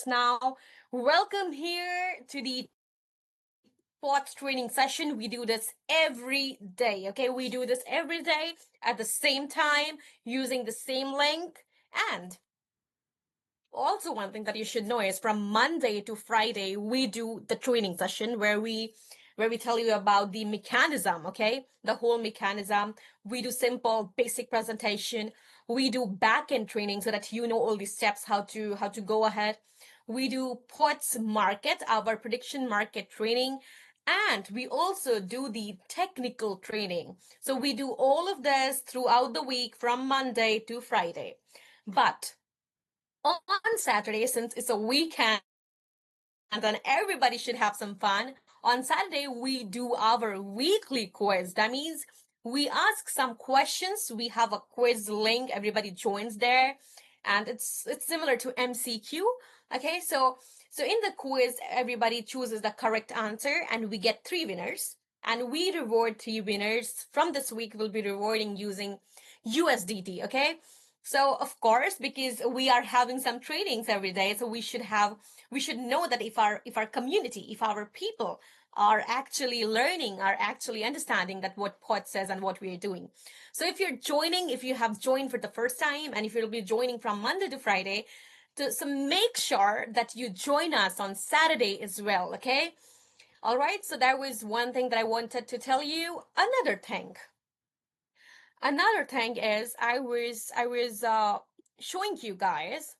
just now. Welcome here to the POTS training session. We do this every day, okay? We do this every day at the same time using the same link. And also, one thing that you should know is from Monday to Friday, we do the training session where we tell you about the mechanism, okay? The whole mechanism. We do simple basic presentation. We do back-end training so that you know all the steps how to go ahead. We do POTS market, our prediction market training, and we also do the technical training. So we do all of this throughout the week from Monday to Friday. But on Saturday, since it's a weekend and everybody should have some fun, on Saturday we do our weekly quiz. That means we ask some questions. We have a quiz link. Everybody joins there, and it's similar to MCQ. Okay, so in the quiz, everybody chooses the correct answer, and we get 3 winners. And we reward 3 winners. From this week, we'll be rewarding using USDT. Okay. So of course, because we are having some trainings every day, so we should know that if our community, if our people are actually learning, are actually understanding that what POT says and what we are doing. So if you're joining, if you have joined for the first time, and if you'll be joining from Monday to Friday, so make sure that you join us on Saturday as well, okay? All right, so that was one thing that I wanted to tell you. Another thing is I was showing you guys.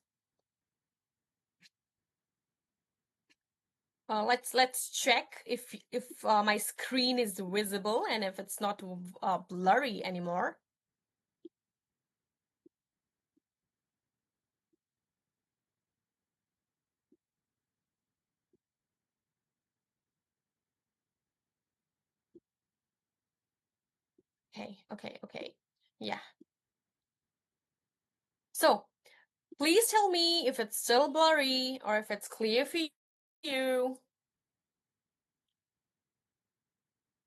Let's check if my screen is visible and if it's not blurry anymore. Okay. Yeah. So please tell me if it's still blurry or if it's clear for you.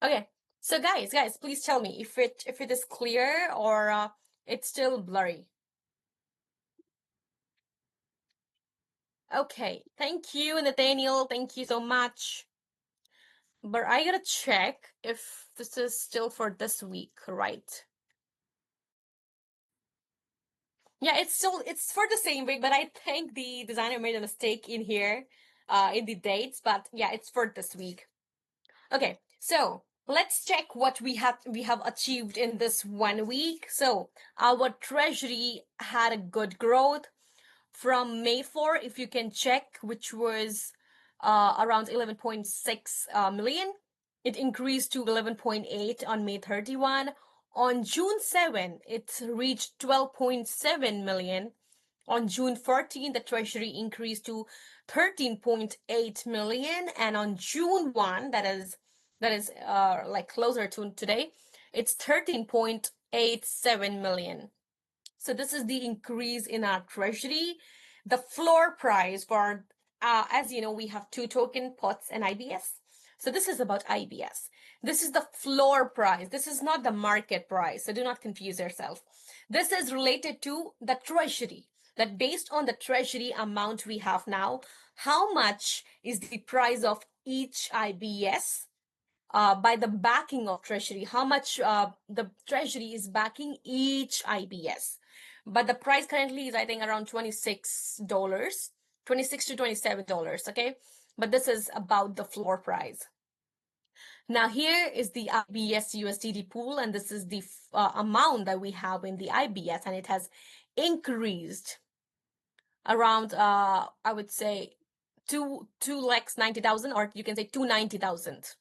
Okay. So guys, please tell me if it is clear or it's still blurry. Okay. Thank you, Nathaniel. Thank you so much. But I gotta check if this is still for this week, right? Yeah, it's for the same week, but I think the designer made a mistake in here, in the dates. But yeah, it's for this week. Okay, so let's check what we have achieved in this 1 week. So our treasury had a good growth from May 4, if you can check, which was around 11.6 million. It increased to 11.8 on May 31. On June 7, it reached 12.7 million. On June 14, the treasury increased to 13.8 million. And on June 1, that is like closer to today, it's 13.87 million. So this is the increase in our treasury. The floor price for, as you know, we have 2 token, POTS and IBS. So this is about IBS. This is the floor price. This is not the market price. So do not confuse yourself. This is related to the treasury, that based on the treasury amount we have now, how much is the price of each IBS by the backing of treasury, how much the treasury is backing each IBS. But the price currently is, I think, around $26, $26 to $27, okay? But this is about the floor price. Now here is the IBS USDT pool, and this is the amount that we have in the IBS, and it has increased around, I would say, 2,90,000, or you can say 290,000.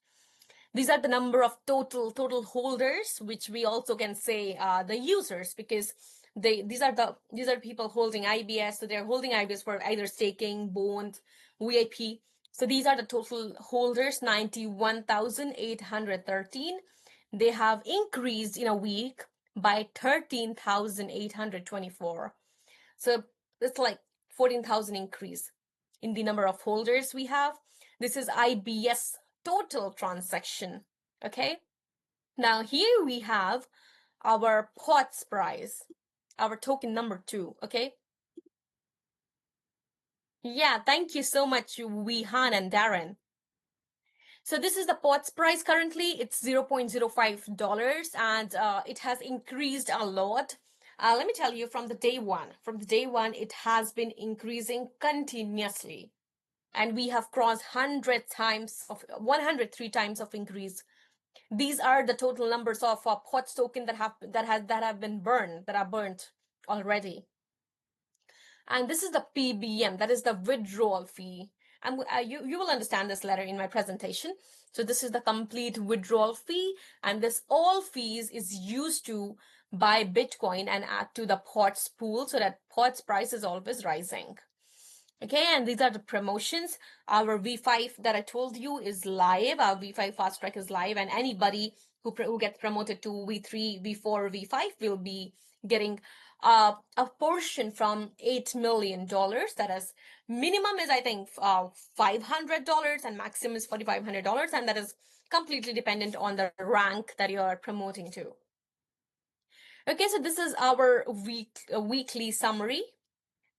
These are the number of total holders, which we also can say the users, because these are people holding IBS. So they're holding IBS for either staking, bond, VIP. So these are the total holders, 91,813. They have increased in a week by 13,824. So it's like 14,000 increase in the number of holders we have. This is IBS total transaction. Okay. Now here we have our POTS price, our token number 2. Okay. Yeah, thank you so much, Wihan and Darren. So this is the pot's price currently. It's $0.05 and it has increased a lot. Let me tell you from the day one, it has been increasing continuously. And we have crossed 103 times of increase. These are the total numbers of POTS token that have been burned, that are burnt already. And this is the PBM, that is the withdrawal fee. And you will understand this later in my presentation. So this is the complete withdrawal fee, and this all fees is used to buy Bitcoin and add to the POTS pool so that POTS price is always rising. Okay, and these are the promotions. Our V5 that I told you is live. Our V5 fast track is live, and anybody who gets promoted to V3, V4, V5 will be getting a portion from $8 million. That is, minimum is I think $500 and maximum is $4,500, and that is completely dependent on the rank that you are promoting to. Okay, so this is our weekly summary.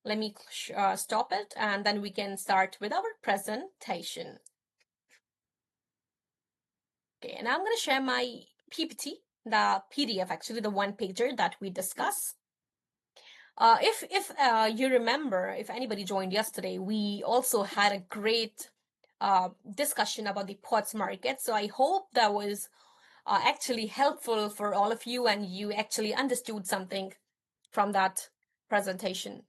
Let me stop it, and then we can start with our presentation. Okay, and I'm going to share my PPT, the PDF, actually, the one pager that we discuss. If you remember, if anybody joined yesterday, we also had a great discussion about the POTS market. So I hope that was actually helpful for all of you and you actually understood something from that presentation.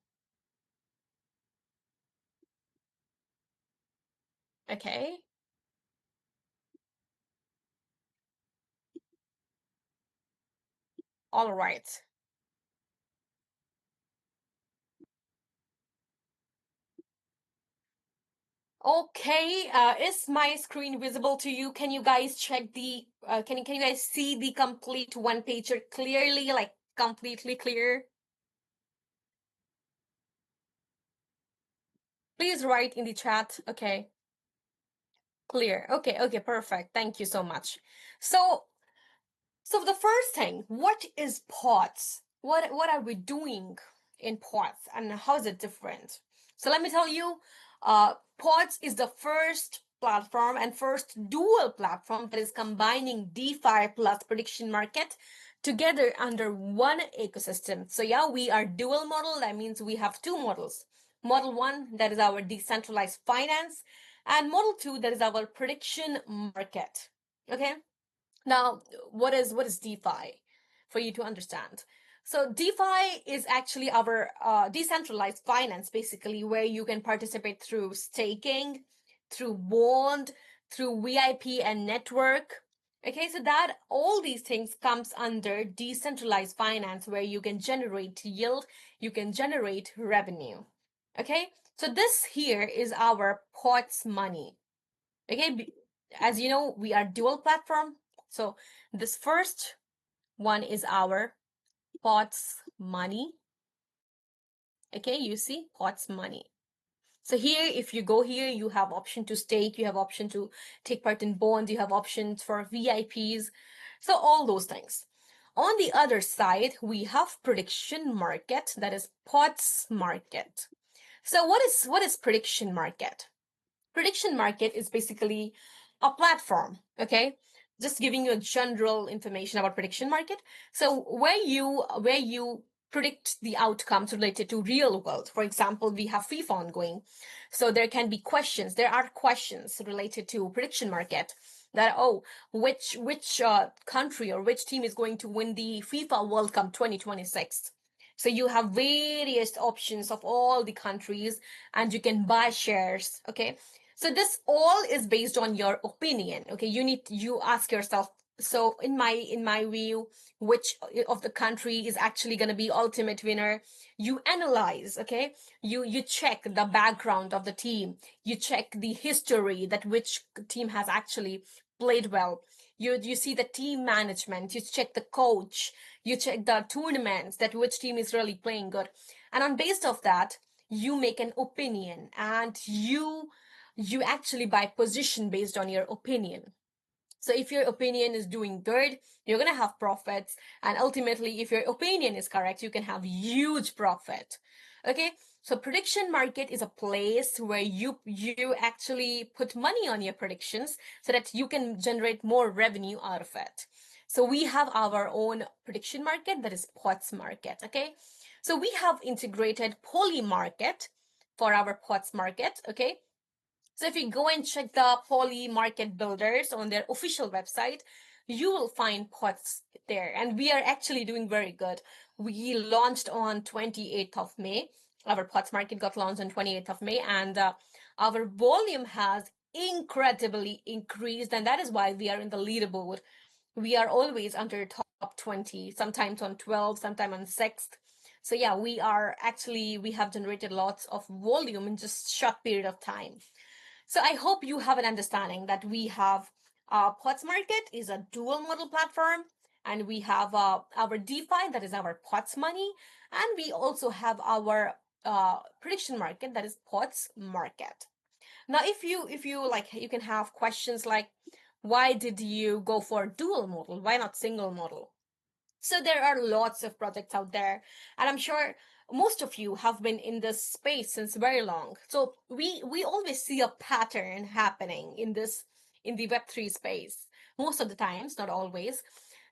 Okay. All right. Okay, is my screen visible to you? Can you guys check the, can you guys see the complete one pager clearly, like completely clear? Please write in the chat. Okay, clear. Okay, perfect. Thank you so much. So the first thing, what is POTS? What are we doing in POTS and how is it different? So let me tell you, POTS is the first platform and first dual platform that is combining DeFi plus prediction market together under one ecosystem. So yeah, we are dual model. That means we have two models. Model one, that is our decentralized finance, and model two, that is our prediction market. Okay. Now, what is DeFi for you to understand? So DeFi is actually our decentralized finance, basically, where you can participate through staking, through bond, through VIP and network. Okay, so that all these things comes under decentralized finance, where you can generate yield, you can generate revenue. Okay, so this here is our POTS money. Okay, as you know, we are dual platform. So this first one is our POTS money. Okay, you see POTS money. So here, if you go here, you have option to stake, you have option to take part in bonds, you have options for VIPs. So all those things. On the other side, we have prediction market, that is POTS market. So what is prediction market? Prediction market is basically a platform, okay? Just giving you a general information about prediction market. So where you predict the outcomes related to real world. For example, we have FIFA ongoing. So there can be questions. There are questions related to prediction market that, oh, which country or which team is going to win the FIFA World Cup 2026. So you have various options of all the countries and you can buy shares, okay? So this all is based on your opinion. Okay, you ask yourself, so in my view, which of the country is actually going to be ultimate winner? You analyze, okay? You check the background of the team. You check the history that which team has actually played well. You see the team management, you check the coach, you check the tournaments, that which team is really playing good. And on base of that, you make an opinion and you actually buy position based on your opinion. So if your opinion is doing good, you're going to have profits. And ultimately, if your opinion is correct, you can have huge profit. Okay, so prediction market is a place where you actually put money on your predictions so that you can generate more revenue out of it. So we have our own prediction market, that is POTS market. Okay, so we have integrated Poly market for our POTS market. Okay, so if you go and check the Poly market builders on their official website, you will find POTS there, and we are actually doing very good. We launched on 28th of May. Our POTS market got launched on 28th of May, and our volume has incredibly increased, and that is why we are in the leaderboard. We are always under top 20, sometimes on 12, sometimes on 6th. So yeah, we have generated lots of volume in just short period of time. So I hope you have an understanding that we have POTS Market is a dual model platform, and we have our DeFi, that is our POTS money, and we also have our prediction market, that is POTS Market. Now, if you like, you can have questions like, why did you go for dual model? Why not single model? So there are lots of projects out there, and I'm sure most of you have been in this space since very long. So we always see a pattern happening in this, in the Web3 space. Most of the times, not always,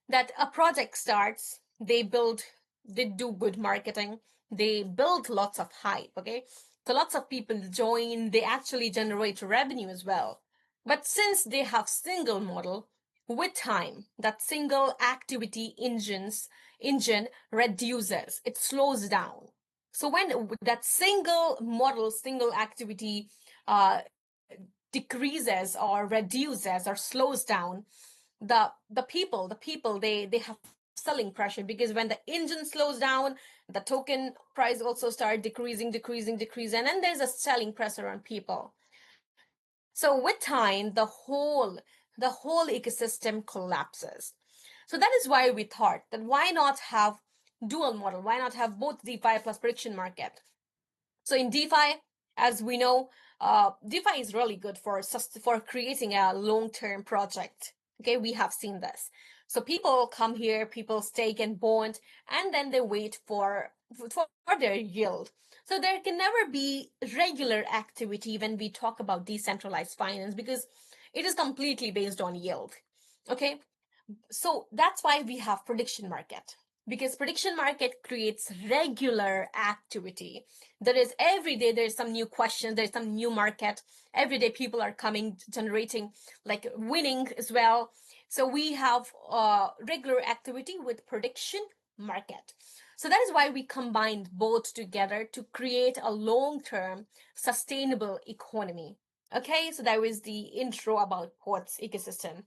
that a project starts, they do good marketing, they build lots of hype, okay? So lots of people join, they actually generate revenue as well. But since they have single model, with time, that single activity engine reduces, it slows down. So when that single model, single activity uh, decreases or reduces or slows down, the people they have selling pressure, because when the engine slows down, the token price also start decreasing, and then there's a selling pressure on people. So with time, the whole ecosystem collapses. So that is why we thought that why not have dual model? Why not have both DeFi plus prediction market? So in DeFi, as we know, DeFi is really good for creating a long-term project. Okay, we have seen this. So people come here, people stake and bond, and then they wait for their yield. So there can never be regular activity when we talk about decentralized finance, because it is completely based on yield. Okay, so that's why we have prediction market, because prediction market creates regular activity. There is every day there's some new question, there's some new market. Every day people are coming, generating, like winning as well. So we have regular activity with prediction market. So that is why we combined both together to create a long-term sustainable economy. Okay, so that was the intro about POTS ecosystem.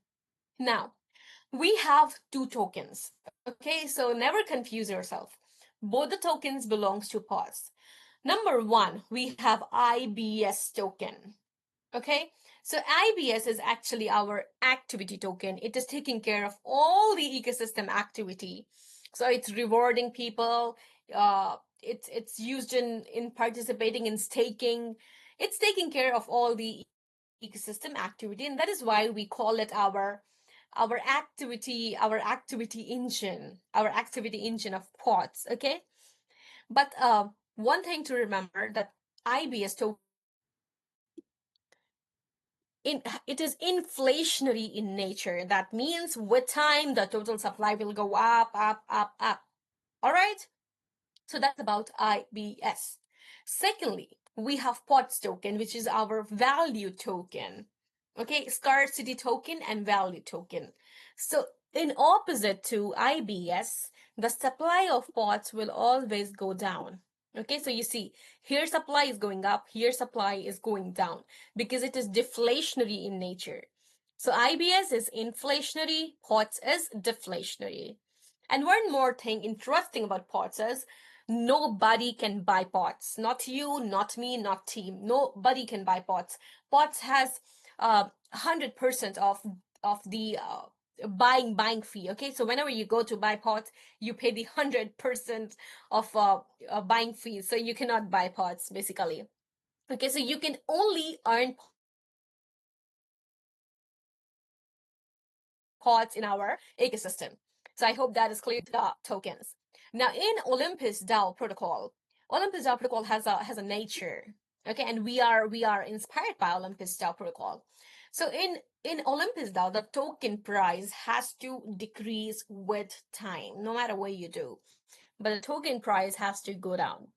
Now, we have two tokens. Okay, so never confuse yourself. Both the tokens belongs to POTS. Number one, we have IBS token. Okay, so IBS is actually our activity token. It is taking care of all the ecosystem activity. So it's rewarding people. It's used in participating in staking. It's taking care of all the ecosystem activity, and that is why we call it our activity engine of POTS. Okay, but one thing to remember, that IBS token, it is inflationary in nature. That means with time the total supply will go up, up, up, up. All right, so that's about IBS. Secondly, we have POTS token, which is our value token. Okay, scarcity token and value token. So in opposite to IBS, the supply of POTS will always go down. Okay, so you see, here supply is going up, here supply is going down, because it is deflationary in nature. So IBS is inflationary, POTS is deflationary. And one more thing interesting about POTS is nobody can buy POTS. Not you, not me, not team. Nobody can buy POTS. POTS has 100% of the buying fee. Okay, so whenever you go to buy POTS, you pay the 100% of buying fees. So you cannot buy POTS basically. Okay, so you can only earn POTS in our ecosystem. So I hope that is clear to the tokens. Now in Olympus DAO protocol, Olympus DAO protocol has a nature, okay, and we are inspired by Olympus DAO protocol. So in Olympus DAO, the token price has to decrease with time, no matter what you do, but the token price has to go down.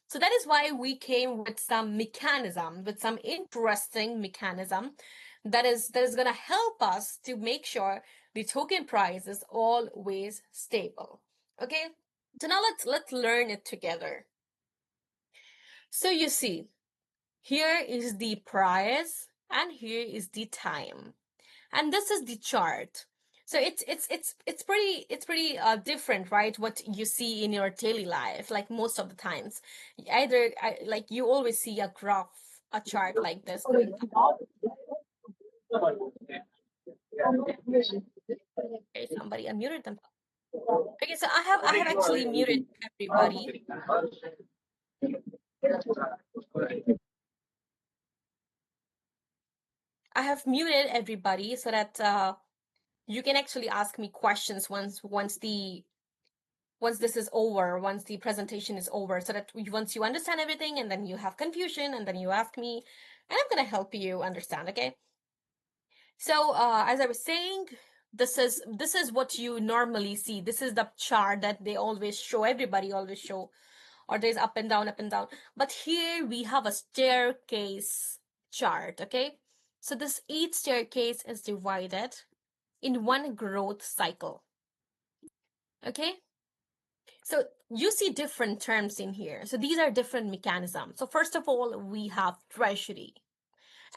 So that is why we came with some mechanism, with some interesting mechanism that is going to help us to make sure the token price is always stable. Okay, so now let's learn it together. So you see, here is the price and here is the time, and this is the chart. So it's pretty different, right? What you see in your daily life, like most of the times, either like you always see a graph, a chart like this going up. Okay, somebody unmuted them. Okay, so I have actually muted everybody. I have muted everybody so that you can actually ask me questions once this is over, once the presentation is over, so that once you understand everything and then you have confusion and then you ask me, and I'm going to help you understand, okay? So as I was saying, this is what you normally see. This is the chart that they always show, everybody always show, or there's up and down, up and down. But here we have a staircase chart, okay? So this each staircase is divided in one growth cycle, okay? So you see different terms in here. So these are different mechanisms. So first of all, we have treasury.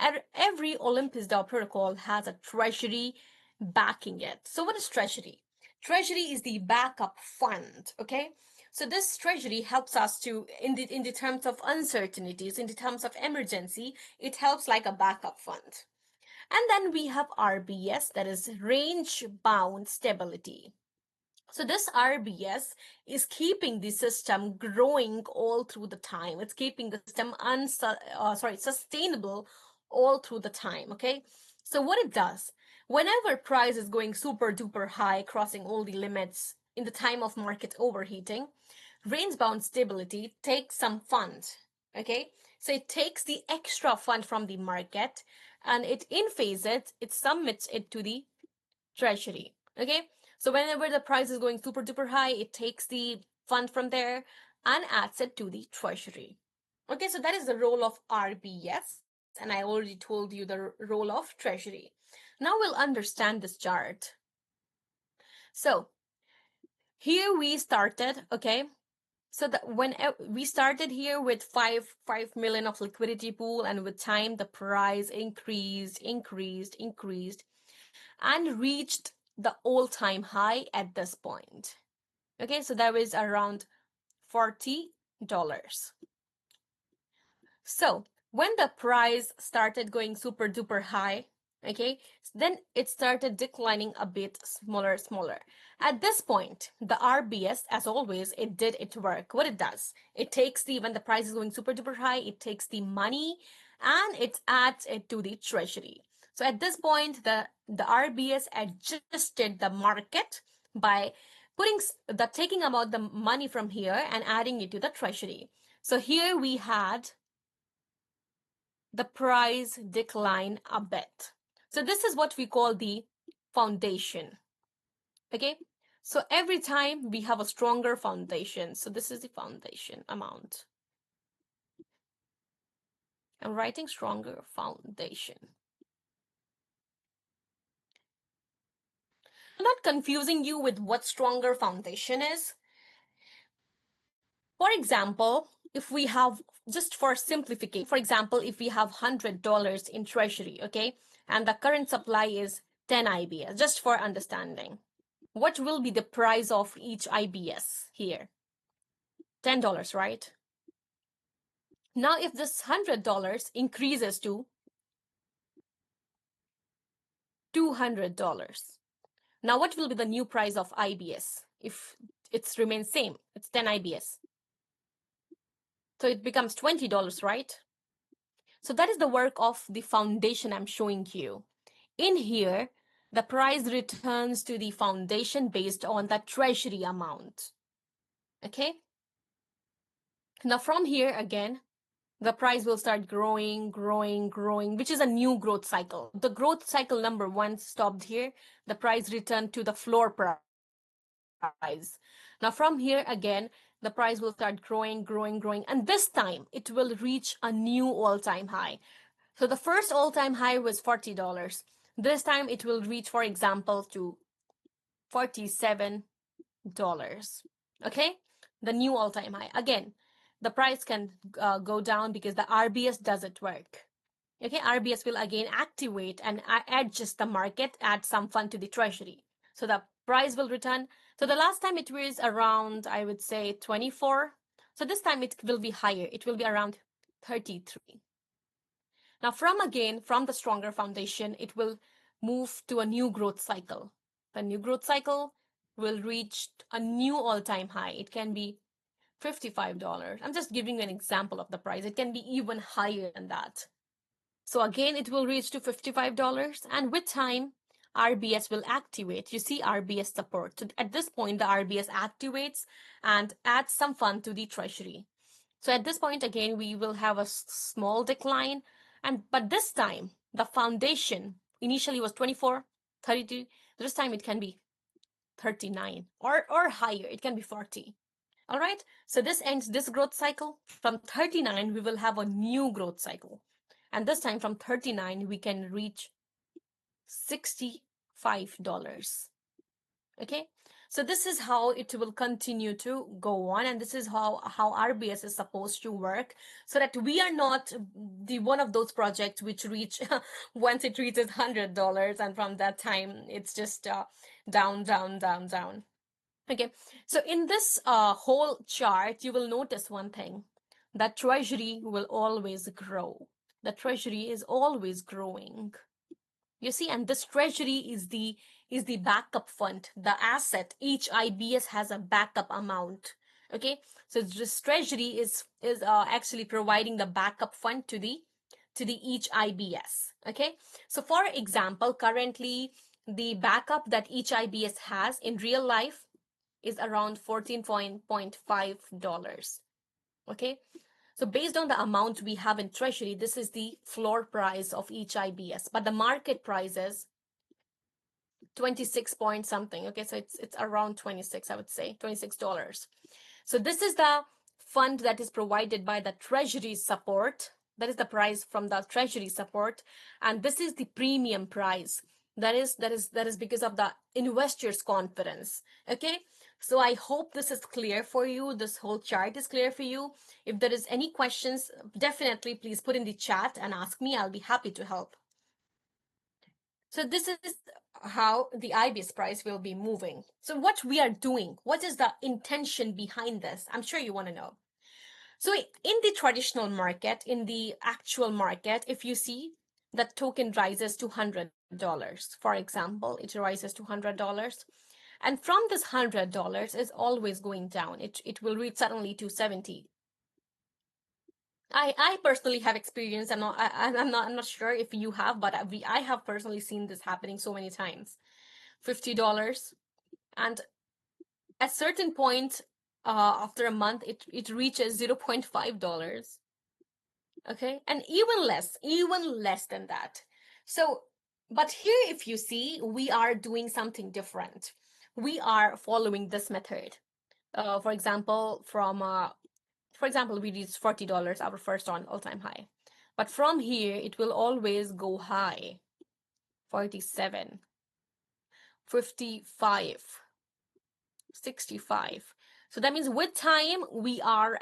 And every Olympus DAO protocol has a treasury backing it. So what is treasury? Treasury is the backup fund, okay? So this treasury helps us to, in the terms of uncertainties, in the terms of emergency, it helps like a backup fund. And then we have RBS, that is range bound stability. So this RBS is keeping the system growing all through the time. It's keeping the system sustainable all through the time, okay? So what it does, whenever price is going super duper high, crossing all the limits in the time of market overheating, range-bound stability takes some fund, okay? So it takes the extra fund from the market and it it submits it to the treasury, okay? So whenever the price is going super duper high, it takes the fund from there and adds it to the treasury. Okay, so that is the role of RBS, and I already told you the role of treasury. Now we'll understand this chart. So here we started, okay? So that when we started here with 5 million of liquidity pool, and with time the price increased and reached the all-time high at this point. Okay, so that was around $40. So when the price started going super duper high, okay, then it started declining a bit smaller. At this point, the RBS, as always, it did its work. What it does, it takes when the price is going super duper high, it takes the money and it adds it to the treasury. So at this point, the RBS adjusted the market by taking about the money from here and adding it to the treasury. So here we had the price decline a bit. So this is what we call the foundation. Okay, so every time we have a stronger foundation. So this is the foundation amount. I'm writing stronger foundation. I'm not confusing you with what stronger foundation is. For example, if we have, just for simplification, for example, if we have $100 in treasury, okay, and the current supply is 10 IBS, just for understanding, what will be the price of each IBS here? $10, right? Now, if this $100 increases to $200, now what will be the new price of IBS if it remains same? It's 10 IBS. So it becomes $20, right? So that is the work of the foundation I'm showing you. In here, the price returns to the foundation based on the treasury amount. Okay? Now from here again, the price will start growing, growing, growing, which is a new growth cycle. The growth cycle number one stopped here. The price returned to the floor price. Now from here again, the price will start growing, growing, growing, and this time it will reach a new all-time high. So the first all-time high was $40. This time it will reach, for example, to $47. Okay, the new all-time high. Again, the price can go down because the RBS doesn't work. Okay, RBS will again activate and adjust the market, add some fund to the treasury. So the price will return. So the last time it was around, I would say 24. So this time it will be higher. It will be around 33. Now from the stronger foundation, it will move to a new growth cycle. The new growth cycle will reach a new all-time high. It can be $55. I'm just giving you an example of the price. It can be even higher than that. So again, it will reach to $55, and with time, RBS will activate. You see RBS support. So at this point, the RBS activates and adds some fund to the treasury. So at this point, again, we will have a small decline, but this time, the foundation initially was 24, 32. This time it can be 39 or higher. It can be 40. All right. So this ends this growth cycle. From 39, we will have a new growth cycle. And this time from 39, we can reach $65. Okay. So this is how it will continue to go on. And this is how RBS is supposed to work, so that we are not the one of those projects which reach once it reaches $100. And from that time, it's just down, down, down, down. Okay, so in this whole chart, you will notice one thing, that treasury will always grow. The treasury is always growing. You see, and this treasury is the backup fund, the asset. Each IBS has a backup amount. Okay, so this treasury is actually providing the backup fund to the each IBS. Okay, so for example, currently the backup that each IBS has in real life is around $14.5. Okay, so based on the amount we have in treasury, this is the floor price of each IBS, but the market price is 26 point something. Okay, so it's around 26, I would say $26. So this is the fund that is provided by the treasury support. That is the price from the treasury support, and this is the premium price. That is because of the investors' confidence. Okay, so I hope this is clear for you. This whole chart is clear for you. If there is any questions, definitely please put in the chat and ask me. I'll be happy to help. So this is how the IBS price will be moving. So what we are doing, what is the intention behind this? I'm sure you want to know. So in the traditional market, in the actual market, if you see that token rises to $100, for example, it rises to $100. And from this $100 is always going down. It will reach suddenly to 70. I personally have experience. I'm not sure if you have, but I have personally seen this happening so many times. $50, and at certain point, after a month, it reaches $0.5. Okay, and even less than that. So, but here, if you see, we are doing something different. We are following this method. For example, we reached $40, our first all-time high. But from here, it will always go high. 47, 55, 65. So that means with time, we are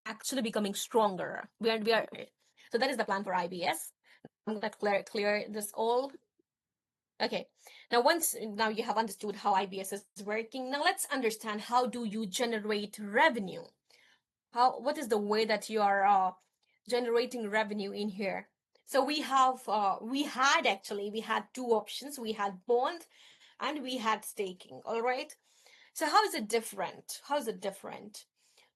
actually becoming stronger. We are. So that is the plan for IBS. I'm gonna clear this all. Okay, now you have understood how IBS is working. Now let's understand, how do you generate revenue? What is the way that you are generating revenue in here? So we had two options. We had bond and we had staking. All right. So how is it different?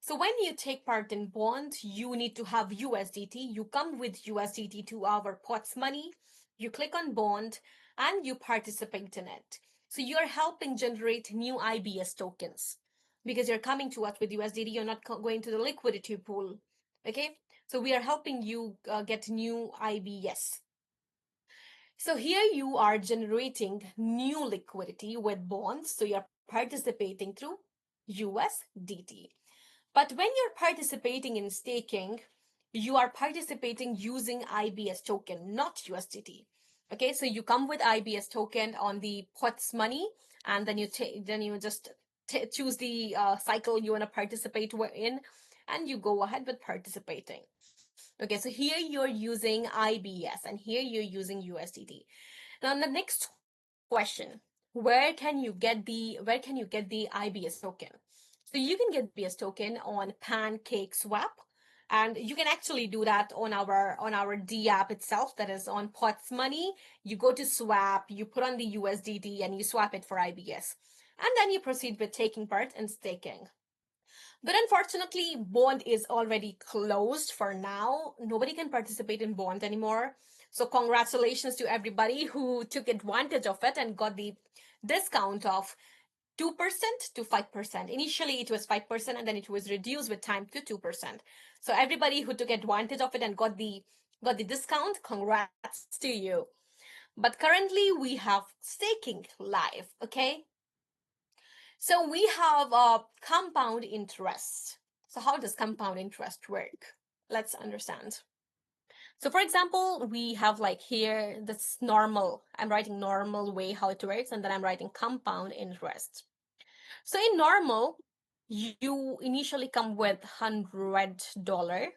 So when you take part in bond, you need to have USDT. You come with USDT to our POTS money. You click on bond and you participate in it. So you're helping generate new IBS tokens because you're coming to us with USDT. You're not going to the liquidity pool. Okay. So we are helping you get new IBS. So here you are generating new liquidity with bonds. So you're participating through USDT. But when you're participating in staking, you are participating using IBS token, not USDT. Okay, so you come with IBS token on the POTS money, and then you just choose the cycle you want to participate in, and you go ahead with participating. Okay, so here you're using IBS, and here you're using USDT. Now, the next question: where can you get the IBS token? So you can get IBS token on PancakeSwap, and you can actually do that on our D app itself, that is on POTS Money. You go to swap, you put on the USDT, and you swap it for IBS, and then you proceed with taking part in staking. But unfortunately, Bond is already closed for now. Nobody can participate in Bond anymore. So congratulations to everybody who took advantage of it and got the discount of 2% to 5%. Initially, it was 5%, and then it was reduced with time to 2%. So everybody who took advantage of it and got the discount, congrats to you. But currently, we have staking live, okay? So we have a compound interest. So how does compound interest work? Let's understand. So for example, we have like here, this normal, I'm writing normal way how it works, and then I'm writing compound interest. So in normal, you initially come with $100,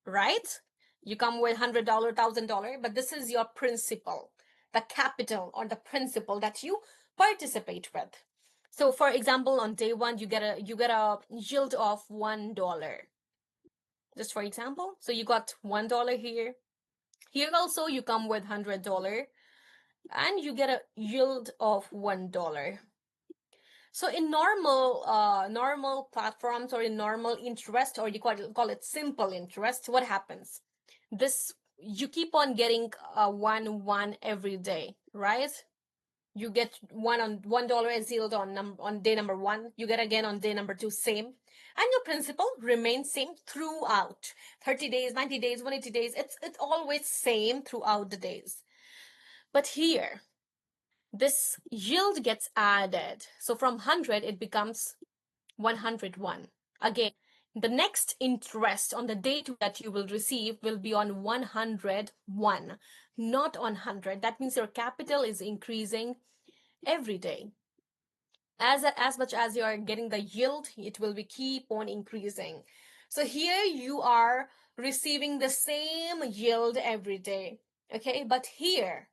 right? You come with $100, $1,000, but this is your principal, the capital or the principal that you participate with. So for example, on day one, you get a yield of $1. Just for example, so you got $1 here. Here also you come with $100, and you get a yield of $1. So in normal platforms, or in normal interest, or you call it simple interest, what happens? This, you keep on getting one every day, right? You get $1 as yield on day number 1. You get again on day number 2, same, and your principal remains same throughout 30 days, 90 days, 180 days. It's always same throughout the days. But here, this yield gets added. So from 100, it becomes 101. Again, the next interest on the day 2 that you will receive will be on 101, not on 100. That means your capital is increasing every day. As much as you are getting the yield, it will be keep on increasing. So here you are receiving the same yield every day. Okay, but here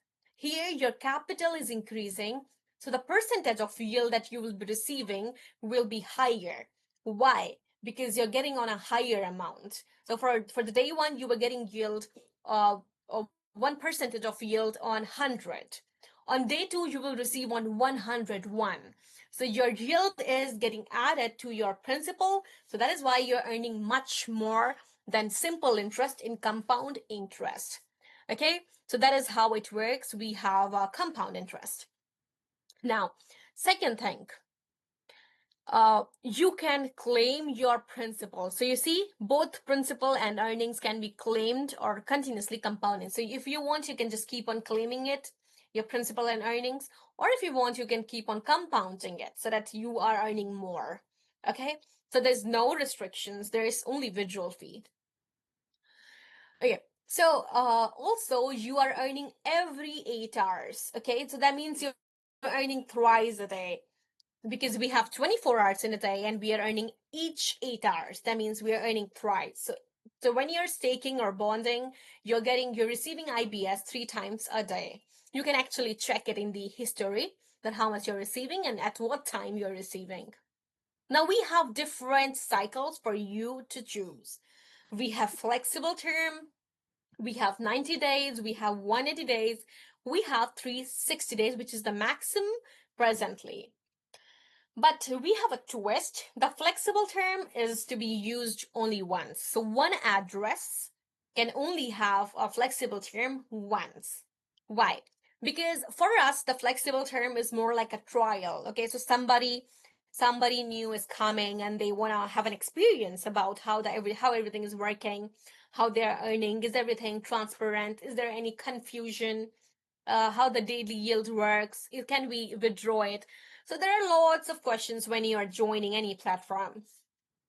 your capital is increasing, so the percentage of yield that you will be receiving will be higher. Why? Because you're getting on a higher amount. So for the day 1, you were getting yield of 1% of yield on 100. On day 2, you will receive on 101. So your yield is getting added to your principal. So that is why you're earning much more than simple interest in compound interest. Okay, so that is how it works. We have compound interest. Now, second thing, you can claim your principal. So you see, both principal and earnings can be claimed or continuously compounding. So if you want, you can just keep on claiming it, your principal and earnings, or if you want, you can keep on compounding it so that you are earning more. Okay, so there's no restrictions, there is only visual feed. Okay, so also you are earning every 8 hours. Okay, so that means you're earning thrice a day, because we have 24 hours in a day and we are earning each 8 hours. That means we are earning thrice. So when you're staking or bonding, you're receiving IBS 3 times a day. You can actually check it in the history, that how much you're receiving and at what time you're receiving. Now we have different cycles for you to choose. We have flexible term, we have 90 days, we have 180 days, we have 360 days, which is the maximum presently. But we have a twist. The flexible term is to be used only once. So one address can only have a flexible term once. Why? Because for us, the flexible term is more like a trial. Okay, so somebody new is coming and they want to have an experience about how everything is working, how they're earning, is everything transparent, is there any confusion, how the daily yield works, can we withdraw it. So there are lots of questions when you are joining any platform.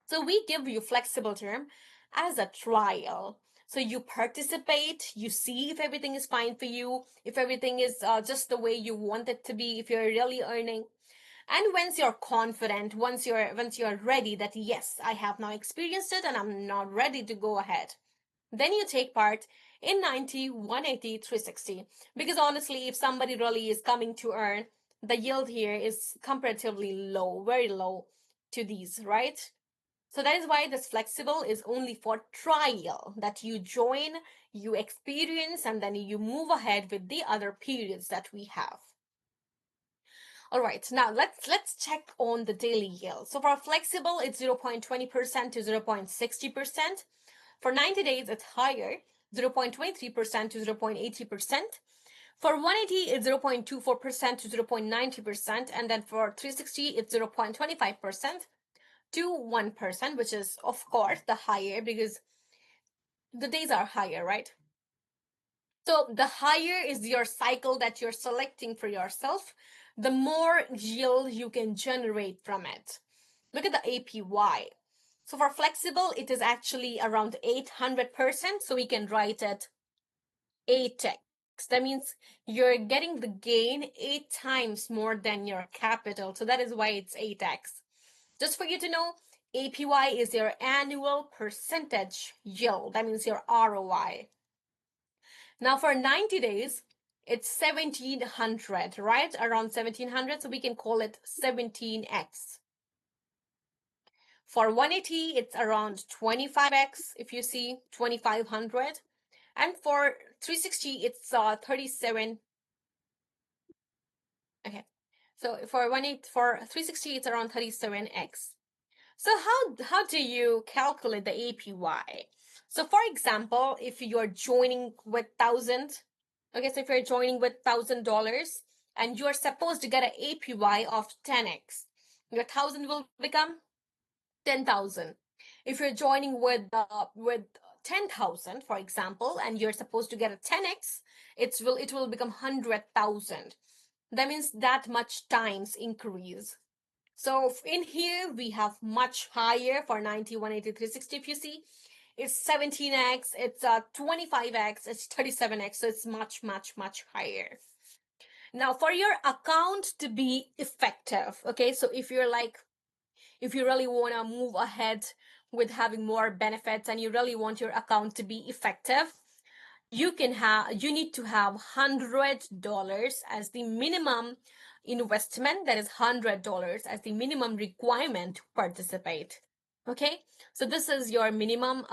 So we give you flexible term as a trial. So you participate, you see if everything is fine for you, if everything is just the way you want it to be, if you're really earning. And once you're confident, once you're ready that yes, I have now experienced it and I'm now ready to go ahead, then you take part in 90, 180, 360. Because honestly, if somebody really is coming to earn, the yield here is comparatively low, very low to these, right? So that is why this flexible is only for trial, that you join, you experience, and then you move ahead with the other periods that we have. All right, now let's check on the daily yield. So for flexible, it's 0.20% to 0.60%. For 90 days, it's higher, 0.23% to 0.80%. For 180, it's 0.24% to 0.90%. And then for 360, it's 0.25% to 1%, which is, of course, the higher because the days are higher, right? So the higher is your cycle that you're selecting for yourself, the more yield you can generate from it. Look at the APY. So for flexible, it is actually around 800%. So we can write it 8x. That means you're getting the gain 8 times more than your capital. So that is why it's 8x. Just for you to know, APY is your annual percentage yield. That means your ROI. Now for 90 days, it's 1700, right? Around 1700. So we can call it 17x. For 180, it's around 25x, if you see, 2500. And for 360, it's 37. Okay. So for 360, it's around 37x. So how do you calculate the APY? So for example, if you're joining with 1,000, okay, so if you're joining with $1,000 and you're supposed to get an APY of 10x, your 1,000 will become 10,000. If you're joining with 10,000, for example, and you're supposed to get a 10x, it will become 100,000. That means that much times increase. So in here we have much higher for 90, 180, 360. If you see, it's 17x, it's 25x, it's 37x, so it's much, much, much higher. Now for your account to be effective, okay, so if you really want to move ahead with having more benefits and you really want your account to be effective, you need to have $100 as the minimum investment. That is $100 as the minimum requirement to participate. Okay, so this is your minimum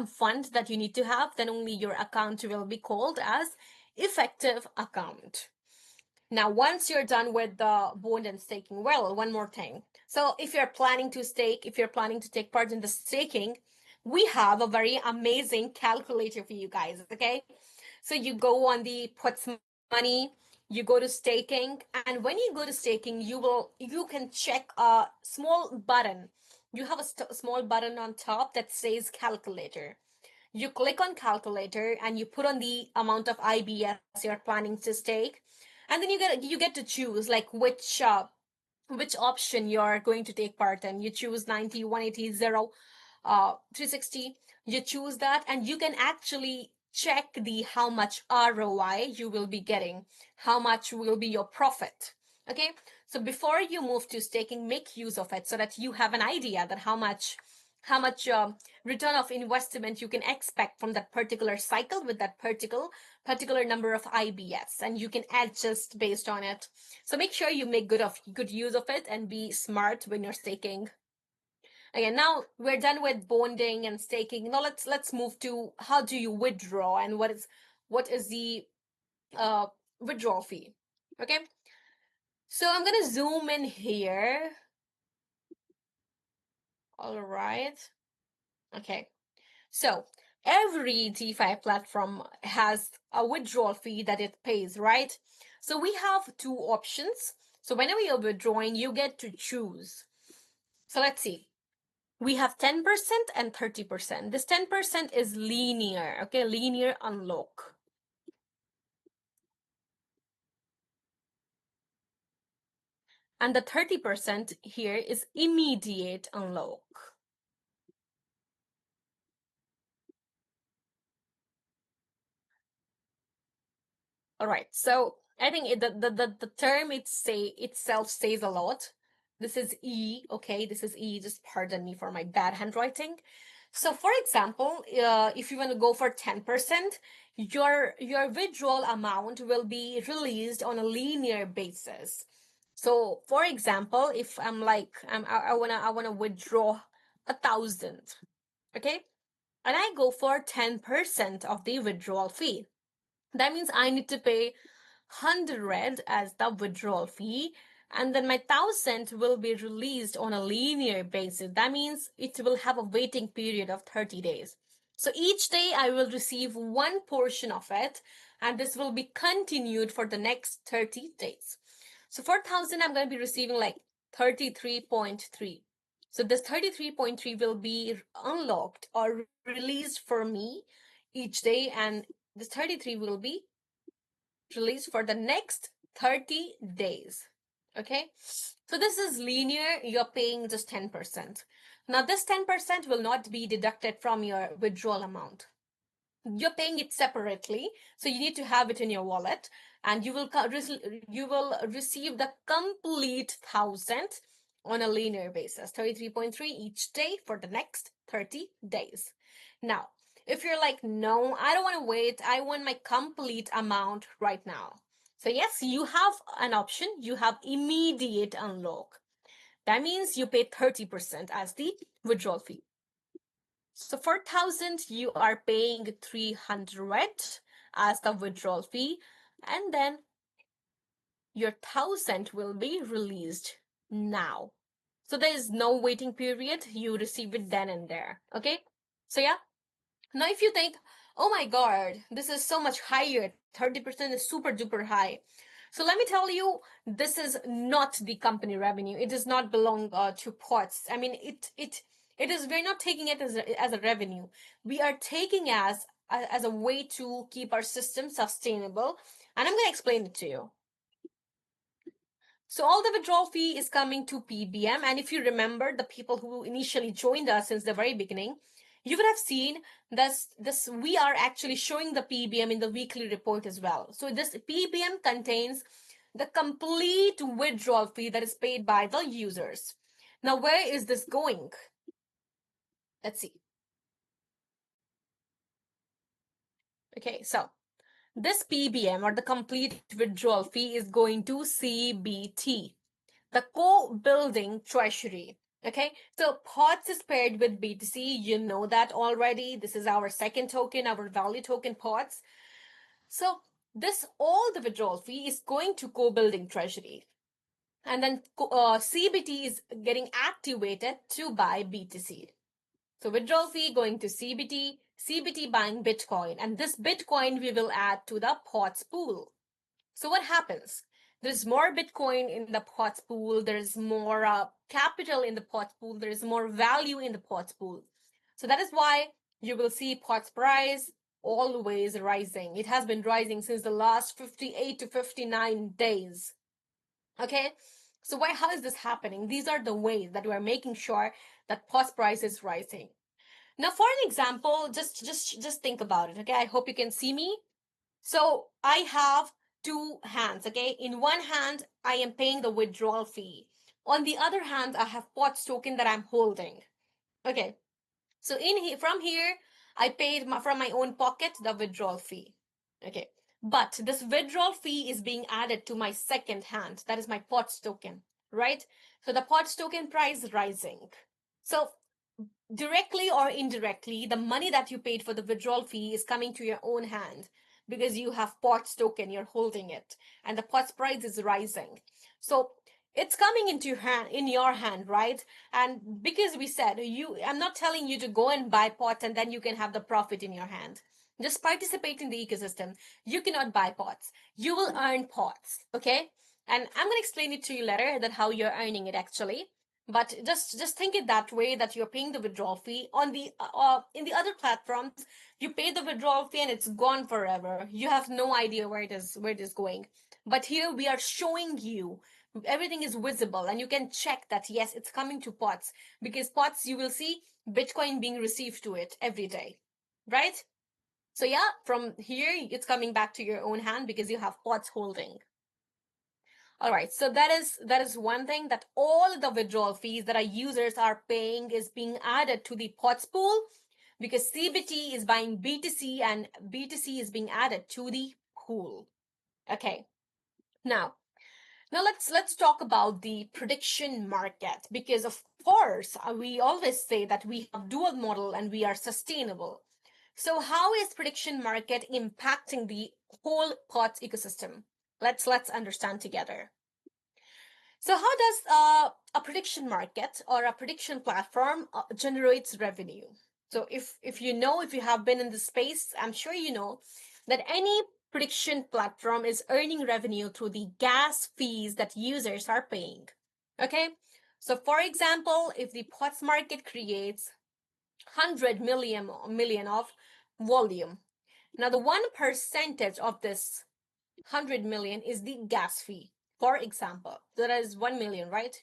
fund that you need to have. Then only your account will be called as effective account. Now, once you're done with the bond and staking, well, one more thing. So if you're planning to stake, if you're planning to take part in the staking, we have a very amazing calculator for you guys, okay? So you go on the puts money, you go to staking, and when you go to staking, you can check a small button. You have a small button on top that says calculator. You click on calculator and you put on the amount of IBS you're planning to stake, and then you get to choose like which option you're going to take part in. You choose 90, 180, 0, 360. You choose that, and you can actually check the how much ROI you will be getting, how much will be your profit. Okay, so before you move to staking, make use of it so that you have an idea that how much return of investment you can expect from that particular cycle with that particular number of IBS, and you can adjust based on it. So make sure you make good use of it and be smart when you're staking. Again, now we're done with bonding and staking. Now let's move to how do you withdraw and what is the withdrawal fee. Okay, so I'm gonna zoom in here. All right. Okay. So every DeFi platform has a withdrawal fee that it pays, right? So we have two options. So whenever you're withdrawing, you get to choose. So let's see. We have 10% and 30%. This 10% is linear, okay? Linear unlock. And the 30% here is immediate unlock. All right, so I think the term itself says a lot. This is E, okay? This is E, just pardon me for my bad handwriting. So for example, if you want to go for 10%, your withdrawal amount will be released on a linear basis. So for example, if I'm like I wanna withdraw 1,000, okay, and I go for 10% of the withdrawal fee, that means I need to pay 100 as the withdrawal fee, and then my 1,000 will be released on a linear basis. That means it will have a waiting period of 30 days. So each day I will receive one portion of it, and this will be continued for the next 30 days. So for 1,000, I'm going to be receiving like 33.3. So this 33.3 will be unlocked or released for me each day, and this 33 will be released for the next 30 days. Okay, so this is linear, you're paying just 10%. Now this 10% will not be deducted from your withdrawal amount. You're paying it separately, so you need to have it in your wallet, and you will receive the complete 1,000 on a linear basis, 33.3 each day for the next 30 days. Now, if you're like, no, I don't want to wait, I want my complete amount right now. So yes, you have an option. You have immediate unlock. That means you pay 30% as the withdrawal fee. So for 1,000, you are paying 300 as the withdrawal fee, and then your 1,000 will be released now. So there is no waiting period. You receive it then and there. Okay. So yeah. Now if you think, oh my God, this is so much higher, 30% is super duper high. So let me tell you, this is not the company revenue. It does not belong to POTS. I mean, it is, we're not taking it as a revenue. We are taking as a way to keep our system sustainable. And I'm going to explain it to you. So all the withdrawal fee is coming to PBM. And if you remember, the people who initially joined us since the very beginning, you would have seen this we are actually showing the PBM in the weekly report as well. So this PBM contains the complete withdrawal fee that is paid by the users. Now, where is this going? Let's see. Okay, so this PBM, or the complete withdrawal fee, is going to CBT, the co-building treasury. Okay, so POTS is paired with BTC. You know that already. This is our second token, our value token POTS. So this, all the withdrawal fee is going to co-building treasury. And then CBT is getting activated to buy BTC. So withdrawal fee going to CBT, CBT buying Bitcoin. And this Bitcoin we will add to the POTS pool. So what happens? There's more Bitcoin in the POTS pool. There's more capital in the POTS pool. There's more value in the POTS pool. So that is why you will see POTS price always rising. It has been rising since the last 58 to 59 days. Okay, so how is this happening? These are the ways that we're making sure that POTS price is rising. Now, for an example, just think about it. Okay, I hope you can see me. So I have two hands. Okay, in one hand I am paying the withdrawal fee. On the other hand, I have POTS token that I'm holding. Okay, so from here I paid from my own pocket the withdrawal fee. Okay, but this withdrawal fee is being added to my second hand. That is my POTS token, right? So the POTS token price is rising. So directly or indirectly, the money that you paid for the withdrawal fee is coming to your own hand because you have POTS token, you're holding it, and the POTS price is rising. So it's coming into your hand, in your hand, right? And because we said, I'm not telling you to go and buy pots and then you can have the profit in your hand. Just participate in the ecosystem. You cannot buy pots. You will earn pots, okay? And I'm going to explain it to you later that how you're earning it actually. But just think it that way, that you're paying the withdrawal fee on the in the other platforms. You pay the withdrawal fee and it's gone forever. You have no idea where it is going. But here we are showing you, everything is visible and you can check that yes, it's coming to pots, because pots, you will see Bitcoin being received to it every day, right? So yeah, from here it's coming back to your own hand because you have pots holding. All right, so that is one thing, that all the withdrawal fees that our users are paying is being added to the pots pool, because CBT is buying BTC and BTC is being added to the pool. Okay, now let's talk about the prediction market, because of course we always say that we have dual model and we are sustainable. So how is prediction market impacting the whole pots ecosystem? Let's understand together. So how does a prediction market or a prediction platform generates revenue? So if you have been in the space, I'm sure you know that any prediction platform is earning revenue through the gas fees that users are paying. Okay? So for example, if the POTS market creates 100 million of volume, now the 1% of this 100 million is the gas fee. For example, that is 1 million, right?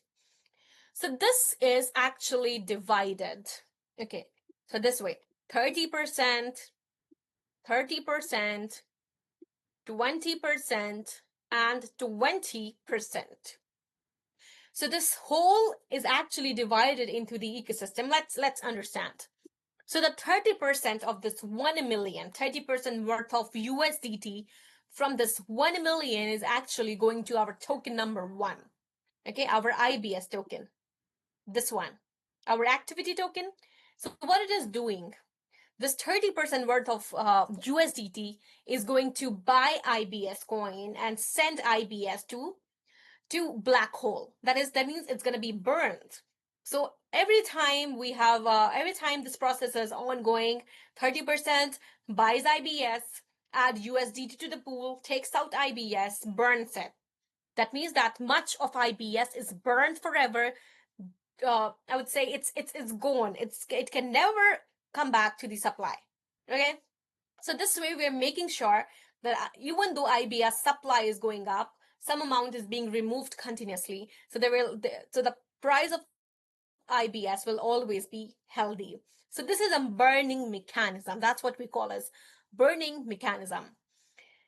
So this is actually divided. Okay, so this way, 30%, 30%, 20%, and 20%. So this whole is actually divided into the ecosystem. Let's understand. So the 30% of this 1 million, 30% worth of USDT from this 1 million is actually going to our token number 1. Okay, our IBS token. This one, our activity token. So what it is doing, this 30% worth of USDT is going to buy IBS coin and send IBS to black hole. That means it's going to be burned. So every time this process is ongoing, 30% buys IBS, add USDT to the pool, takes out IBS, burns it. That means that much of IBS is burned forever. I would say it's gone. It can never come back to the supply. Okay, so this way we're making sure that even though IBS supply is going up, some amount is being removed continuously. So the price of IBS will always be healthy. So this is a burning mechanism. That's what we call as burning mechanism.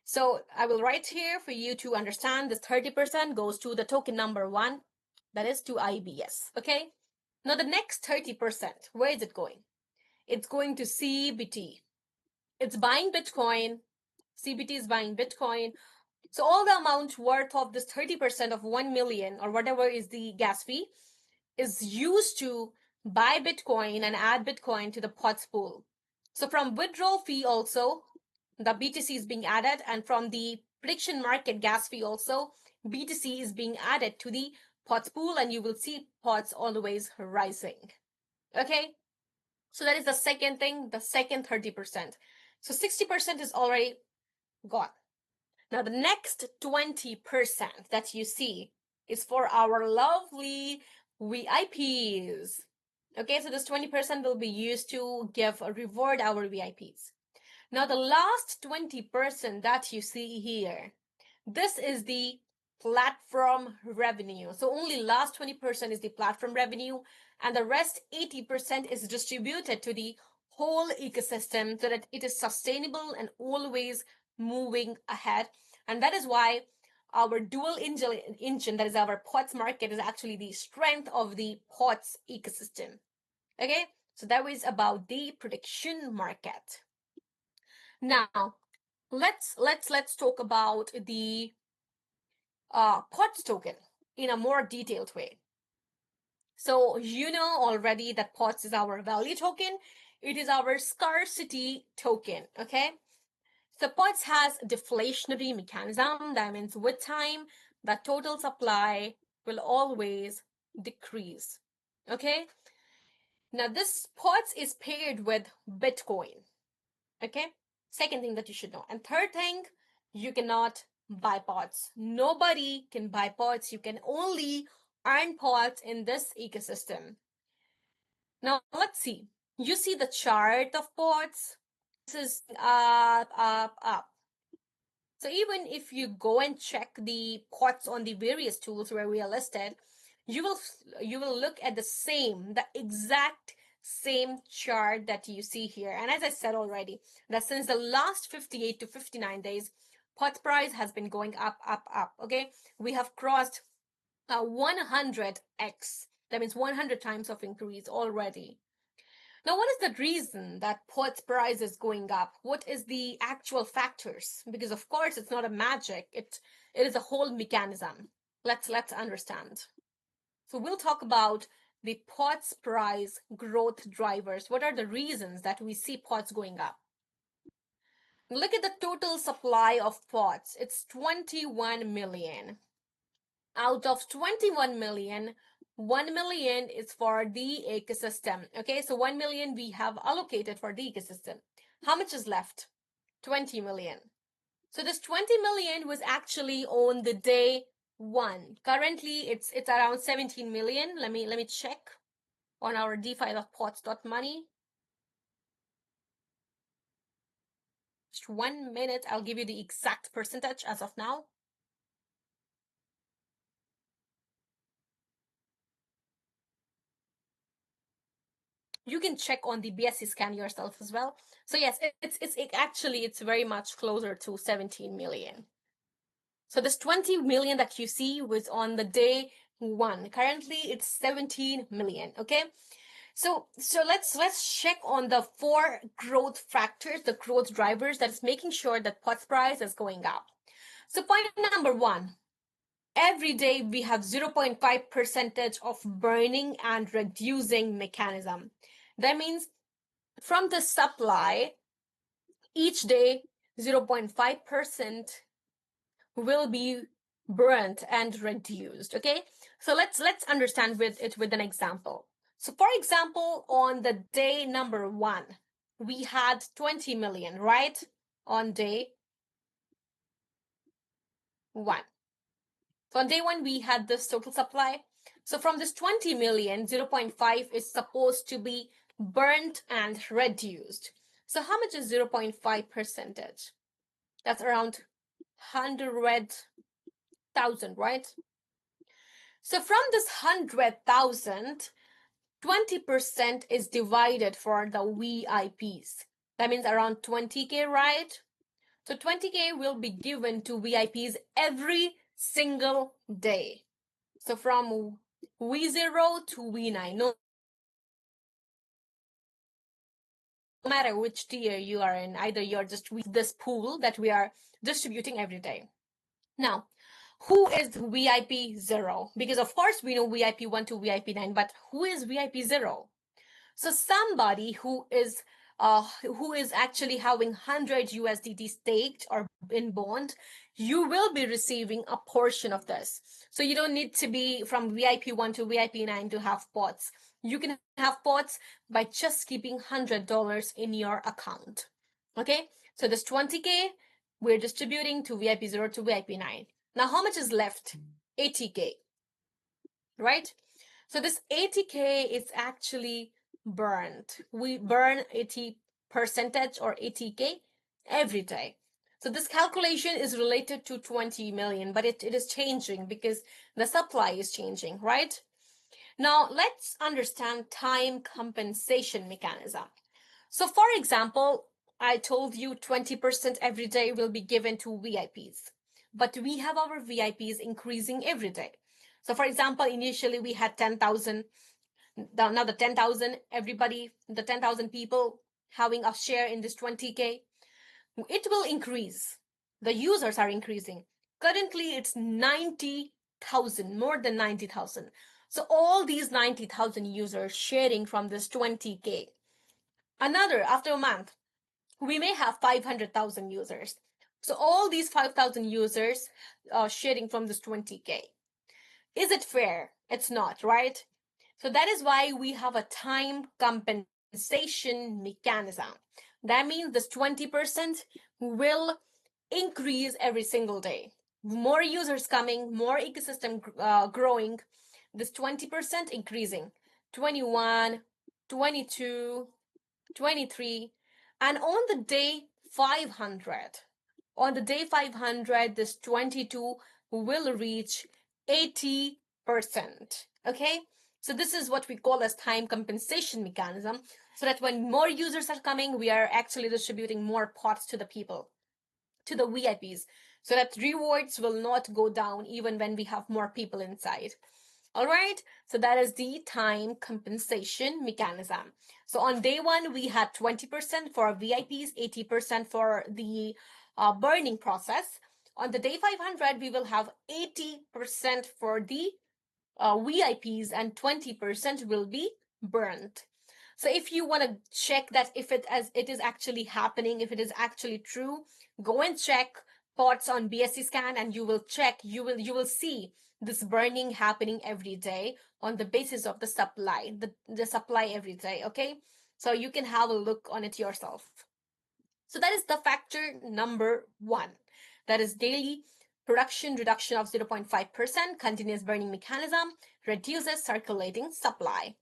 So I will write here for you to understand this 30% goes to the token number 1, that is to IBS. Okay. Now the next 30%, where is it going? It's going to CBT. It's buying Bitcoin. CBT is buying Bitcoin. So all the amount worth of this 30% of 1 million or whatever is the gas fee is used to buy Bitcoin and add Bitcoin to the POTS pool. So from withdrawal fee also, the BTC is being added, and from the prediction market gas fee also, BTC is being added to the POTS pool, and you will see POTS always rising. Okay, so that is the second thing, the second 30%. So 60% is already gone. Now the next 20% that you see is for our lovely VIPs. Okay, so this 20% will be used to reward our VIPs. Now the last 20% that you see here, this is the platform revenue. So only last 20% is the platform revenue, and the rest 80% is distributed to the whole ecosystem so that it is sustainable and always moving ahead. And that is why our dual engine, that is our POTS market, is actually the strength of the POTS ecosystem. Okay, so that was about the prediction market. Now let's talk about the POTS token in a more detailed way. So you know already that POTS is our value token. It is our scarcity token. Okay, so POTS has deflationary mechanism. That means with time, the total supply will always decrease. Okay? Now, this POTS is paired with Bitcoin. Okay? Second thing that you should know. And third thing, you cannot buy POTS. Nobody can buy POTS. You can only earn POTS in this ecosystem. Now, let's see. You see the chart of POTS? This is up, up, up. So even if you go and check the POTS on the various tools where we are listed, you will look at the exact same chart that you see here. And as I said already, that since the last 58 to 59 days, POTS price has been going up, up, up. Okay, we have crossed 100x. That means 100 times of increase already. Now, what is the reason that POTS price is going up? What is the actual factors? Because of course it's not a magic. It is a whole mechanism. Let's understand. So we'll talk about the POTS price growth drivers. What are the reasons that we see POTS going up? Look at the total supply of POTS. It's 21 million. Out of 21 million, 1 million is for the ecosystem. Okay, so 1 million we have allocated for the ecosystem. How much is left? 20 million. So this 20 million was actually on the day one. Currently, it's around 17 million. Let me check on our DeFi.pots.money. Just 1 minute. I'll give you the exact percentage as of now. You can check on the BSC scan yourself as well. So yes, it's very much closer to 17 million. So this 20 million that you see was on the day one. Currently, it's 17 million. Okay. So let's check on the 4 growth factors, the growth drivers that's making sure that POTS price is going up. So point number 1. Every day we have 0.5 percentage of burning and reducing mechanism. That means from the supply, each day 0.5% will be burnt and reduced. Okay, so let's understand with an example. So for example, on the day number 1, we had 20 million, right? On day 1. So on day 1, we had this total supply. So from this 20 million, 0.5 is supposed to be burnt and reduced. So how much is 0.5 percentage? That's around 100,000, right? So from this 100,000, 20% is divided for the VIPs. That means around 20K, right? So 20K will be given to VIPs every single day. So from V0 to V9, no matter which tier you are in, either you're just with this pool that we are distributing every day. Now, who is VIP 0? Because of course we know VIP 1 to VIP 9, but who is VIP 0? So somebody who is actually having 100 USDT staked or in bond, you will be receiving a portion of this. So you don't need to be from VIP 1 to VIP 9 to have POTS. You can have POTS by just keeping $100 in your account. Okay, so this 20K we're distributing to VIP 0 to VIP 9. Now how much is left? 80K, right? So this 80K is actually burned. We burn 80% or 80K every day. So this calculation is related to 20 million, but it is changing because the supply is changing, right? Now let's understand time compensation mechanism. So for example, I told you 20% every day will be given to VIPs, but we have our VIPs increasing every day. So for example, initially we had 10,000. Now the 10,000, everybody, the 10,000 people having a share in this 20K, it will increase. The users are increasing. Currently it's 90,000, more than 90,000. So all these 90,000 users sharing from this 20K. Another, after a month, we may have 500,000 users. So all these 5,000 users sharing from this 20K. Is it fair? It's not, right? So that is why we have a time compensation mechanism. That means this 20% will increase every single day. More users coming, more ecosystem growing, this 20% increasing. 21, 22, 23, and on the day 500, this 22 will reach 80%. Okay, so this is what we call as time compensation mechanism, so that when more users are coming, we are actually distributing more pots to the people, to the VIPs, so that rewards will not go down even when we have more people inside. All right, so that is the time compensation mechanism. So on day one, we had 20% for VIPs, 80% for the burning process. On the day 500, we will have 80% for the VIPs and 20% will be burned. So if you want to check that if it is actually happening, if it is actually true, go and check pots on BSC scan, and you will see this burning happening every day on the basis of the supply, the supply every day. Okay, so you can have a look on it yourself. So that is the factor number one, that is daily production reduction of 0.5%. Continuous burning mechanism reduces circulating supply.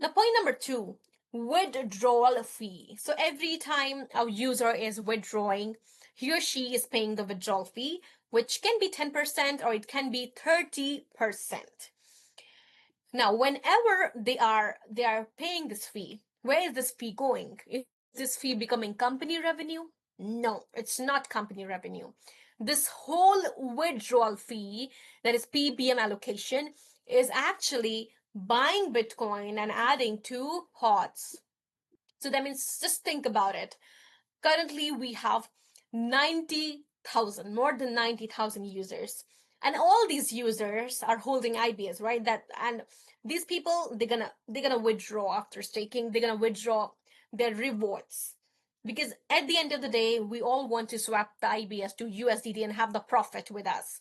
Now, point number two, withdrawal fee. So every time a user is withdrawing, he or she is paying the withdrawal fee, which can be 10% or it can be 30%. Now, whenever they are paying this fee, where is this fee going? Is this fee becoming company revenue? No, it's not company revenue. This whole withdrawal fee, that is PBM allocation, is actually buying Bitcoin and adding to pots. So that means, just think about it. Currently, we have 90,000, more than 90,000 users. And all these users are holding IBS, right? And these people, they're gonna withdraw after staking. They're gonna withdraw their rewards, because at the end of the day, we all want to swap the IBS to USDT and have the profit with us.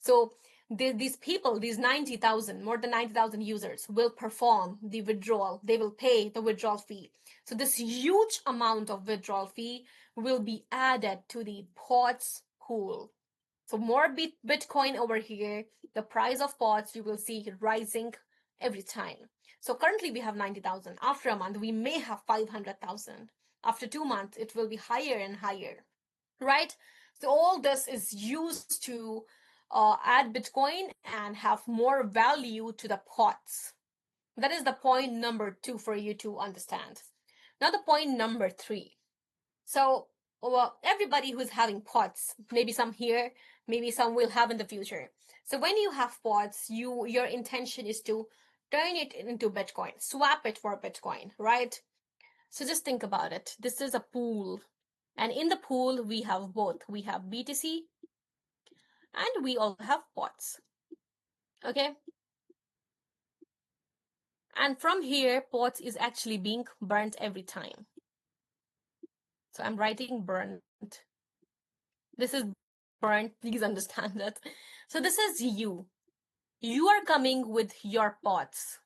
So these people, these 90,000, more than 90,000 users, will perform the withdrawal. They will pay the withdrawal fee. So this huge amount of withdrawal fee will be added to the pots pool. So more Bitcoin over here, the price of pots, you will see rising every time. So currently we have 90,000. After a month, we may have 500,000. After 2 months, it will be higher and higher, right? So all this is used to add Bitcoin and have more value to the pots. That is the point number two for you to understand. Now the point number three. So everybody who's having pots, maybe some here, maybe some will have in the future. So when you have pots, your intention is to turn it into Bitcoin, swap it for Bitcoin, right? So just think about it. This is a pool. And in the pool, we have both. We have BTC and we all have pots. Okay? And from here, pots is actually being burnt every time. So I'm writing burnt. This is burnt. Please understand that. So this is you. You are coming with your pots.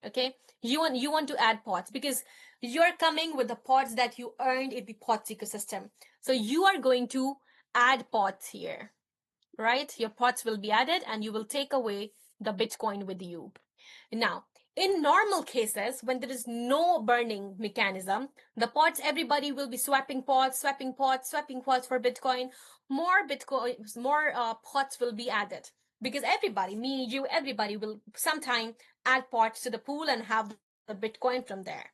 Okay? You want to add pots because you're coming with the pots that you earned in the pots ecosystem. So you are going to add pots here, right? Your pots will be added and you will take away the Bitcoin with you. Now, in normal cases, when there is no burning mechanism, the pots, everybody will be swapping pots for Bitcoin. More pots will be added, because everybody, me, you, everybody will sometime add pots to the pool and have the Bitcoin from there.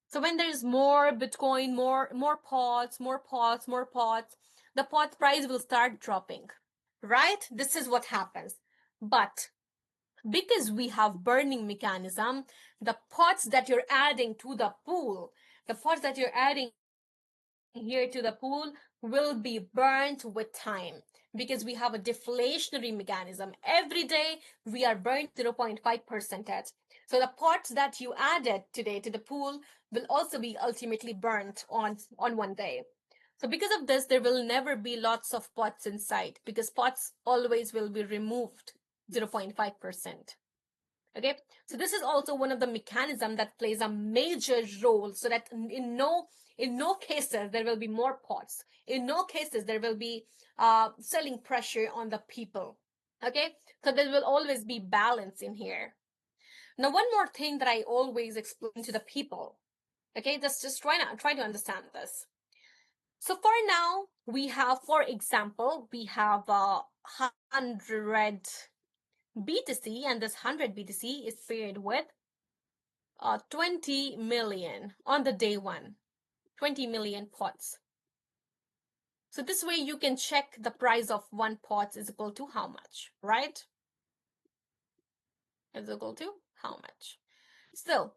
So when there's more Bitcoin, more pots, the pot price will start dropping, right? This is what happens. But because we have burning mechanism, the pots that you're adding to the pool, the pots that you're adding here to the pool will be burnt with time, because we have a deflationary mechanism. Every day we are burnt 0.5%. So the pots that you added today to the pool will also be ultimately burnt on one day. So because of this, there will never be lots of pots inside, because pots always will be removed 0.5%. Okay, so this is also one of the mechanism that plays a major role, so that in no cases there will be more pots. In no cases there will be selling pressure on the people. Okay, so there will always be balance in here. Now, one more thing that I always explain to the people. Okay, just try to understand this. So for now, we have, for example, we have 100 BTC, and this 100 BTC is paired with 20 million on the day one, 20 million pots. So this way you can check the price of one pot is equal to how much, right? Is equal to how much. So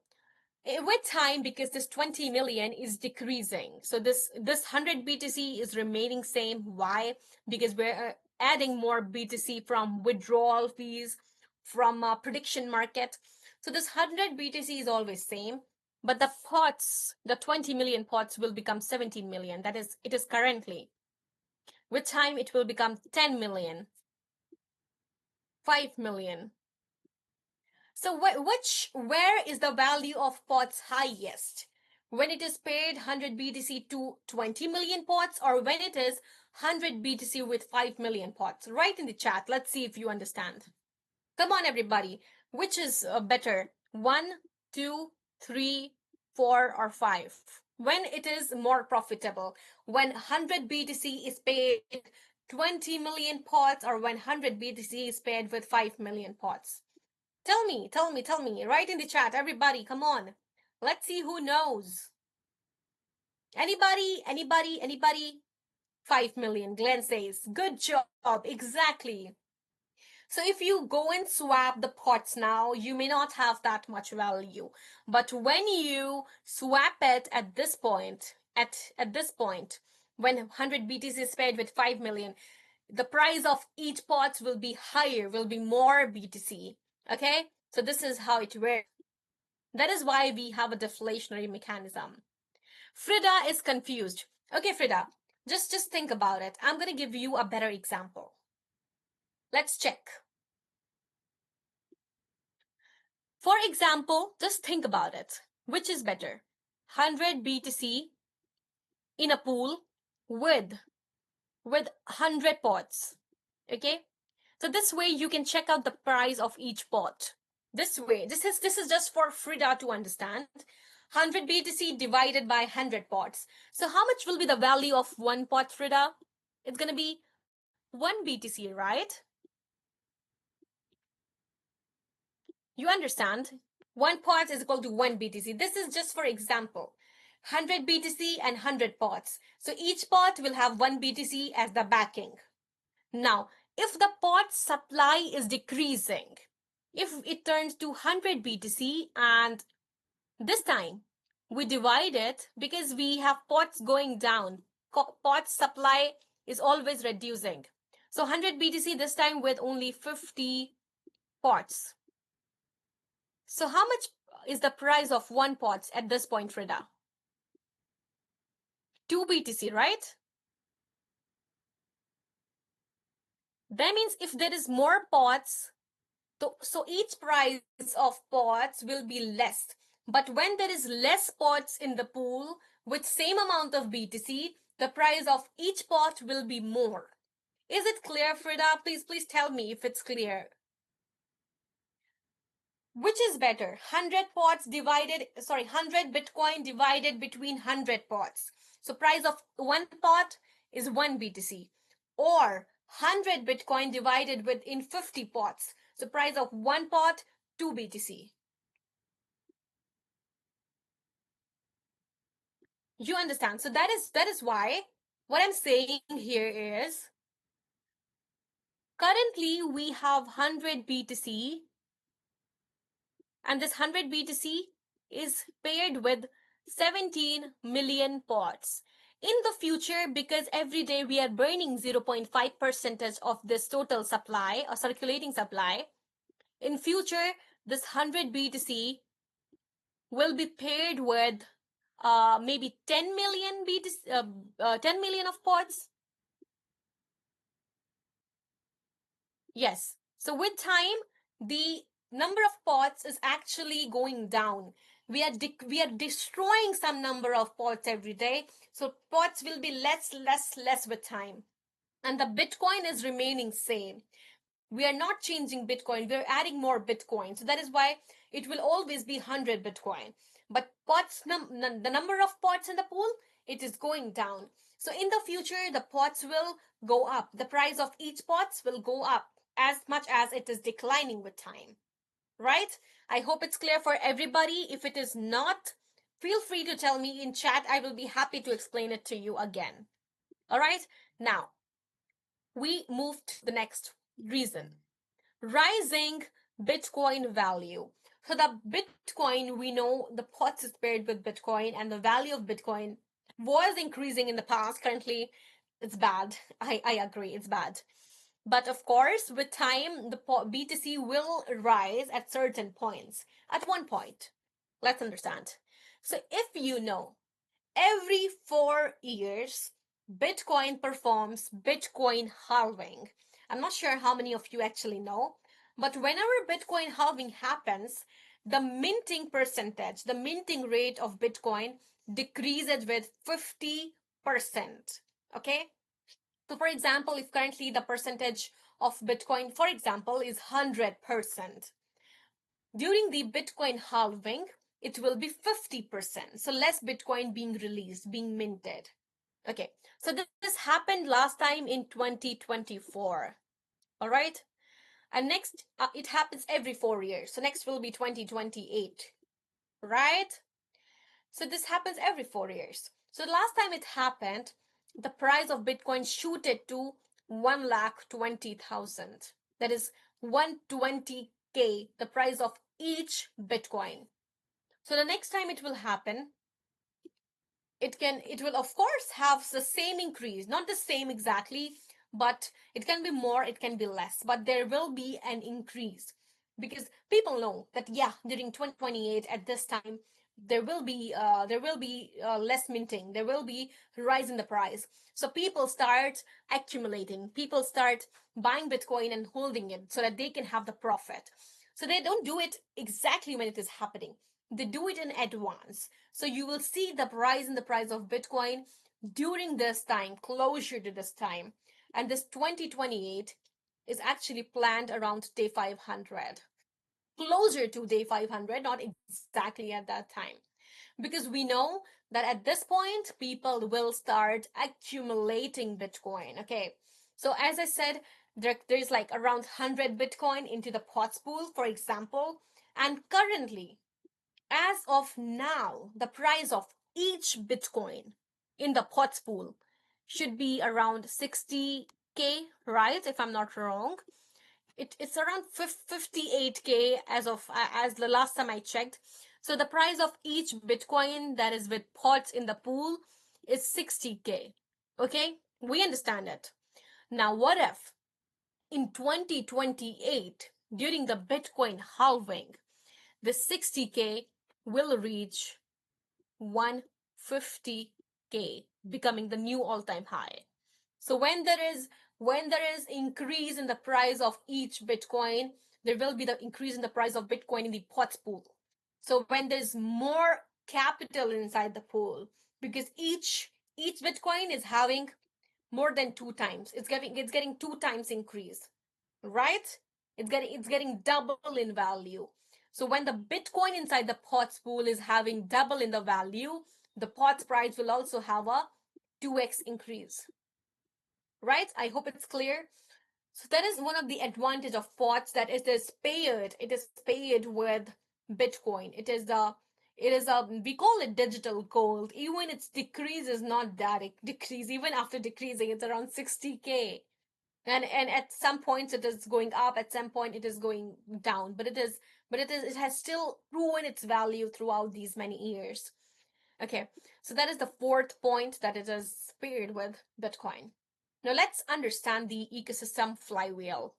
with time, because this 20 million is decreasing, so this 100 BTC is remaining same. Why? Because we're adding more BTC from withdrawal fees, from prediction market. So this 100 BTC is always same, but the pots, the 20 million pots will become 17 million. That is, it is currently. With time, it will become 10 million, 5 million. So where is the value of pots highest? When it is paired 100 BTC to 20 million pots, or when it is 100 BTC with 5 million pots? Write in the chat. Let's see if you understand. Come on, everybody. Which is better? 1, 2, 3, 4, or 5? When it is more profitable? When 100 BTC is paid 20 million pots, or when 100 BTC is paid with 5 million pots? Tell me. Write in the chat, everybody. Come on. Let's see who knows. Anybody? 5 million, Glenn says. Good job. Exactly. So if you go and swap the pots now, you may not have that much value. But when you swap it at this point, when 100 BTC is paired with 5 million, the price of each pot will be higher, will be more BTC. Okay? So this is how it works. That is why we have a deflationary mechanism. Frida is confused. Okay, Frida, just think about it. I'm going to give you a better example. Let's check. For example, just think about it. Which is better? 100 BTC in a pool with 100 pots. Okay? So this way you can check out the price of each pot. This way, this is just for Frida to understand. 100 BTC divided by 100 pots. So how much will be the value of one pot, Frida? It's going to be 1 BTC, right? You understand? One pot is equal to 1 BTC. This is just for example. 100 BTC and 100 pots. So each pot will have 1 BTC as the backing. Now, if the pot supply is decreasing, if it turns to 100 BTC, and this time we divide it because we have pots going down, pot supply is always reducing. So 100 BTC this time with only 50 pots. So how much is the price of one pot at this point, Frida? 2 BTC, right? That means if there is more pots, so each price of pots will be less. But when there is less pots in the pool with same amount of BTC, the price of each pot will be more. Is it clear, Frida? Please tell me if it's clear. Which is better? 100 Bitcoin divided between 100 pots. So price of one pot is 1 BTC. Or 100 Bitcoin divided within 50 pots. So price of one pot, 2 BTC. You understand? So that is why what I'm saying here is currently we have 100 BTC, and this 100 BTC is paired with 17 million pots. In the future, because every day we are burning 0.5% of this total supply or circulating supply, in future, this 100 BTC will be paired with maybe 10 million BTC, 10 million of pots. Yes. So with time, the number of pots is actually going down. We are destroying some number of pots every day. So pots will be less with time. And the Bitcoin is remaining same. We are not changing Bitcoin. We're adding more Bitcoin. So that is why it will always be 100 Bitcoin. But the number of pots in the pool, it is going down. So in the future, the pots will go up. The price of each pots will go up as much as it is declining with time. Right? I hope it's clear for everybody. If it is not, feel free to tell me in chat. I will be happy to explain it to you again. All right? Now, we move to the next reason. Rising Bitcoin value. So the Bitcoin, we know the pots is paired with Bitcoin and the value of Bitcoin was increasing in the past. Currently, it's bad. I agree, it's bad. But of course, with time, the BTC will rise at certain points. At one point, let's understand. So if you know, every 4 years, Bitcoin performs Bitcoin halving. I'm not sure how many of you actually know, but whenever Bitcoin halving happens, the minting percentage, the minting rate of Bitcoin decreases with 50%. Okay? So, for example, if currently the percentage of Bitcoin, for example, is 100%, during the Bitcoin halving, it will be 50%. So less Bitcoin being released, being minted. Okay, so this happened last time in 2024. All right, and next it happens every 4 years. So next will be 2028, right? So this happens every 4 years. So the last time it happened, the price of Bitcoin shooted to 1,20,000. That is 120K, the price of each Bitcoin. So the next time it will happen, it will of course have the same increase, not the same exactly, but it can be more, it can be less, but there will be an increase because people know that yeah, during 2028 at this time there will be less minting, there will be rise in the price. So people start accumulating, people start buying Bitcoin and holding it so that they can have the profit. So they don't do it exactly when it is happening, they do it in advance. So you will see the rise in the price of Bitcoin during this time, closer to this time. And this 2028 is actually planned around day 500, closer to day 500, not exactly at that time. Because we know that at this point, people will start accumulating Bitcoin. Okay. So as I said, there's like around 100 Bitcoin into the POTS pool, for example. And currently, as of now, the price of each Bitcoin in the POTS pool should be around 60K, right? If I'm not wrong. It's around 58K as the last time I checked. So the price of each Bitcoin that is with POTS in the pool is 60K. Okay? We understand it. Now, what if in 2028, during the Bitcoin halving, the 60K will reach 150K, becoming the new all-time high. So when there is increase in the price of each Bitcoin, there will be the increase in the price of Bitcoin in the POTS pool. So when there's more capital inside the pool, because each Bitcoin is having more than 2 times, it's getting 2 times increase, right? It's getting double in value. So when the Bitcoin inside the POTS pool is having double in the value, the POTS price will also have a 2x increase. Right? I hope it's clear. So that is one of the advantage of POTS, that it is paired with Bitcoin. It is we call it digital gold. Even its decrease is not that decrease. Even after decreasing, it's around 60K. And at some points it is going up, at some point it is going down, but it has still proven its value throughout these many years. Okay, so that is the fourth point, that it is paired with Bitcoin. Now let's understand the ecosystem flywheel.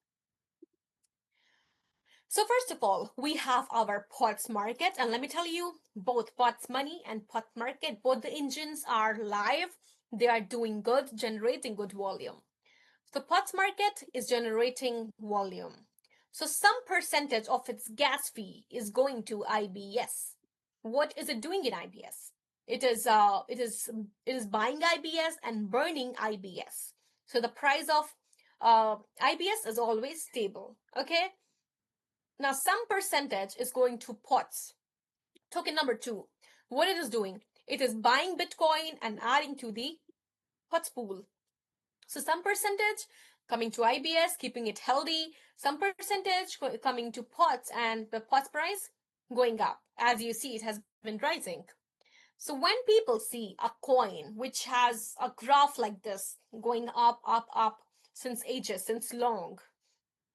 So first of all, we have our POTS market, and let me tell you, both POTS money and POTS market, both the engines are live. They are doing good, generating good volume. The POTS market is generating volume. So some percentage of its gas fee is going to IBS. What is it doing in IBS? It is buying IBS and burning IBS. So the price of IBS is always stable. Okay. Now some percentage is going to POTS. Token number two. What it is doing? It is buying Bitcoin and adding to the POTS pool. So some percentage coming to IBS, keeping it healthy. Some percentage coming to POTS, and the POTS price going up. As you see, it has been rising. So when people see a coin which has a graph like this going up, up, up since ages, since long,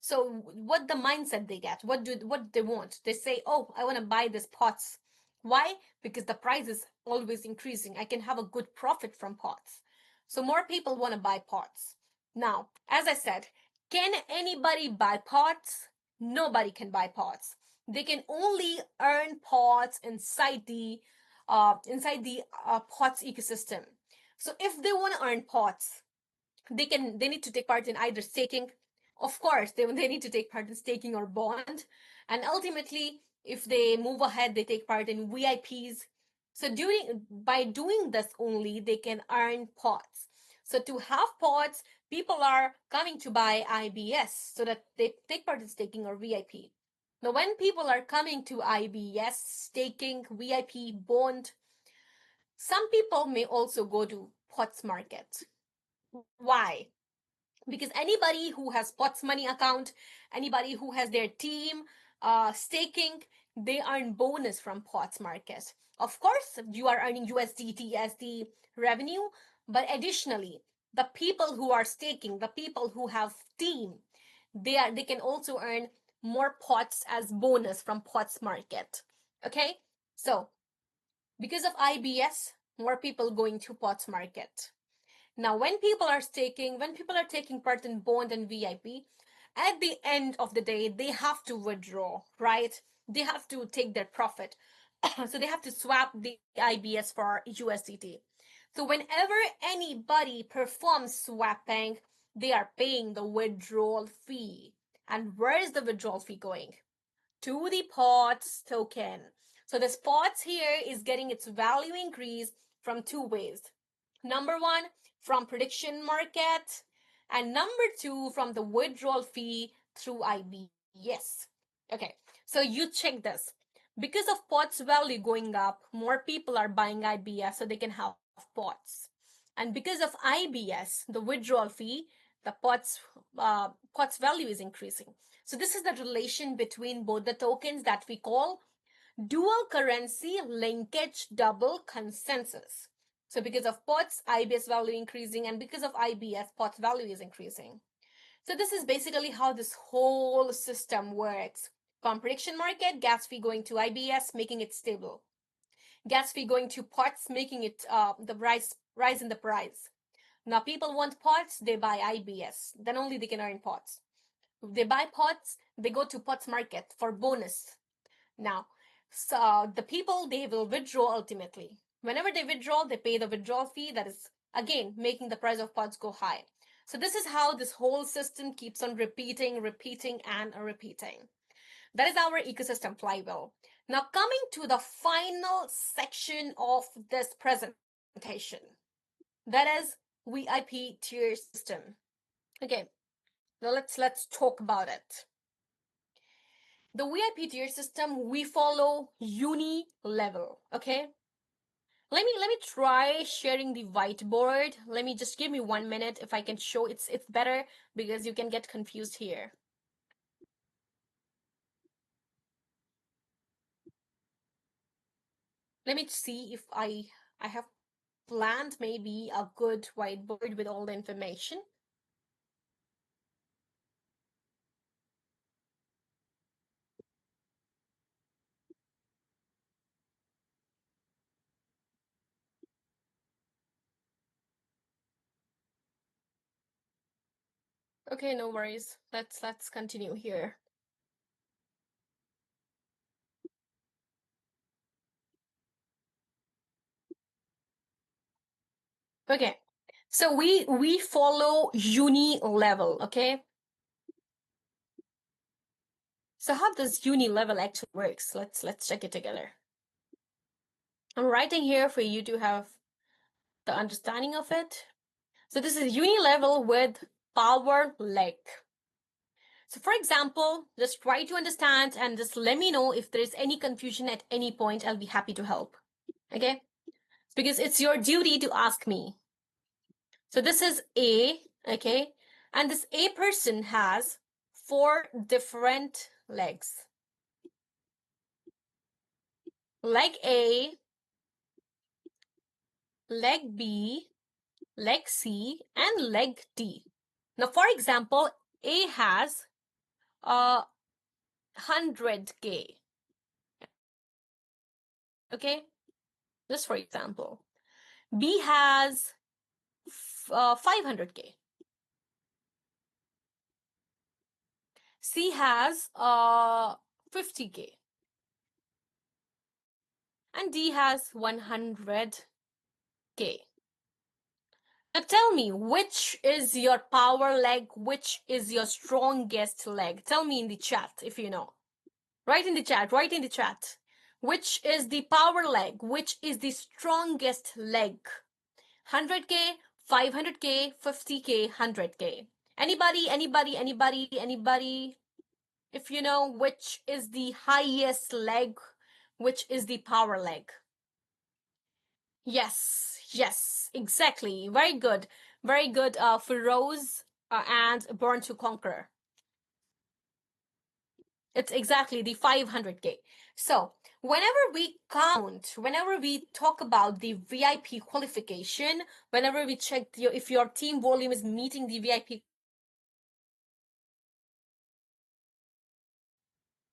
so what the mindset they get? What they want? They say, "Oh, I want to buy this POTS." Why? Because the price is always increasing. I can have a good profit from POTS. So more people want to buy POTS. Now, as I said, can anybody buy POTS? Nobody can buy POTS. They can only earn POTS inside the POTS ecosystem. So if they want to earn POTS, they need to take part in either staking. Of course, they need to take part in staking or bond, and ultimately, if they move ahead, they take part in VIPs. So by doing this only, they can earn POTS. So to have POTS, people are coming to buy IBS so that they take part in staking or VIP. Now, when people are coming to IBS, staking, VIP, bond, some people may also go to POTS market. Why? Because anybody who has POTS money account, anybody who has their team staking, they earn bonus from POTS market. Of course, you are earning USDT as the revenue, but additionally, the people who are staking, the people who have team, they can also earn more POTS as bonus from POTS market. Okay, so because of IBS, more people going to POTS market. Now, when people are taking part in bond and VIP, at the end of the day, they have to withdraw, right? They have to take their profit. So they have to swap the IBS for USDT. So whenever anybody performs swapping, they are paying the withdrawal fee. And where is the withdrawal fee going? To the POTS token. So this POTS here is getting its value increase from two ways. Number one, from prediction market, and number two, from the withdrawal fee through IBS. Okay, so you check this. Because of POTS value going up, more people are buying IBS so they can have POTS. And because of IBS, the withdrawal fee, the POTS value is increasing. So this is the relation between both the tokens that we call dual currency linkage double consensus. So because of POTS, IBS value increasing, and because of IBS, POTS value is increasing. So this is basically how this whole system works. From prediction market, gas fee going to IBS, making it stable. Gas fee going to POTS, making it the rise in the price. Now people want POTS, they buy IBS. Then only they can earn POTS. If they buy POTS, they go to POTS market for bonus. Now, so the people, they will withdraw ultimately. Whenever they withdraw, they pay the withdrawal fee. That is, again, making the price of POTS go high. So this is how this whole system keeps on repeating, repeating, and repeating. That is our ecosystem flywheel. Now coming to the final section of this presentation. That is VIP tier system. Okay, now let's talk about it. The VIP tier system, we follow uni level. Okay, let me try sharing the whiteboard. Let me just give me 1 minute. If I can show, it's better because you can get confused here. Let me see if I have planned maybe a good whiteboard with all the information. Okay, no worries. Let's continue here. Okay, so we follow uni level. Okay, So how does uni level actually works? Let's check it together. I'm writing here for you to have the understanding of it. So this is uni level with power leg. So for example, just try to understand and just let me know if there's any confusion at any point. I'll be happy to help. Okay? Because it's your duty to ask me. So this is A, okay? And this A person has 4 different legs. Leg A, leg B, leg C, and leg D. Now, for example, A has 100K. Okay? Just for example. B has 500K. C has 50K. And D has 100K. Now tell me, which is your power leg? Which is your strongest leg? Tell me in the chat if you know. Write in the chat, write in the chat. Which is the power leg? Which is the strongest leg? 100K, 500K, 50K, 100K. Anybody? If you know which is the highest leg, which is the power leg. Yes, exactly. Very good. Very good, Feroz and Born to Conquer. It's exactly the 500K. So whenever we count, whenever we talk about the VIP qualification, whenever we check if your team volume is meeting the VIP,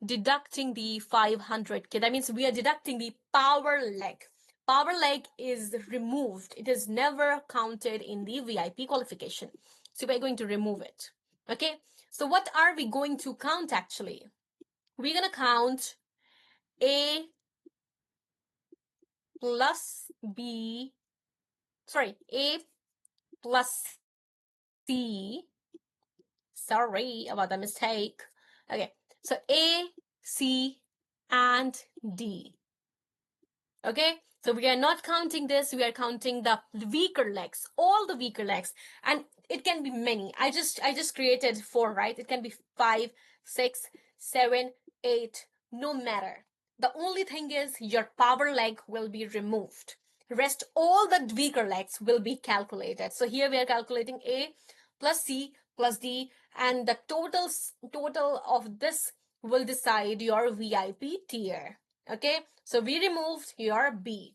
deducting the 500K, that means we are deducting the power leg. Power leg is removed. It is never counted in the VIP qualification. So we're going to remove it. Okay. So what are we going to count actually? We're going to count A plus B, sorry, A plus C. Sorry about the mistake. Okay. So A, C, and D. Okay, so we are not counting this, we are counting the weaker legs, all the weaker legs, and it can be many. I just created 4, right? It can be 5, 6, 7, 8, no matter. The only thing is your power leg will be removed. Rest all the weaker legs will be calculated. So here we are calculating A plus C plus D, and the total of this will decide your VIP tier. Okay, so we removed your B.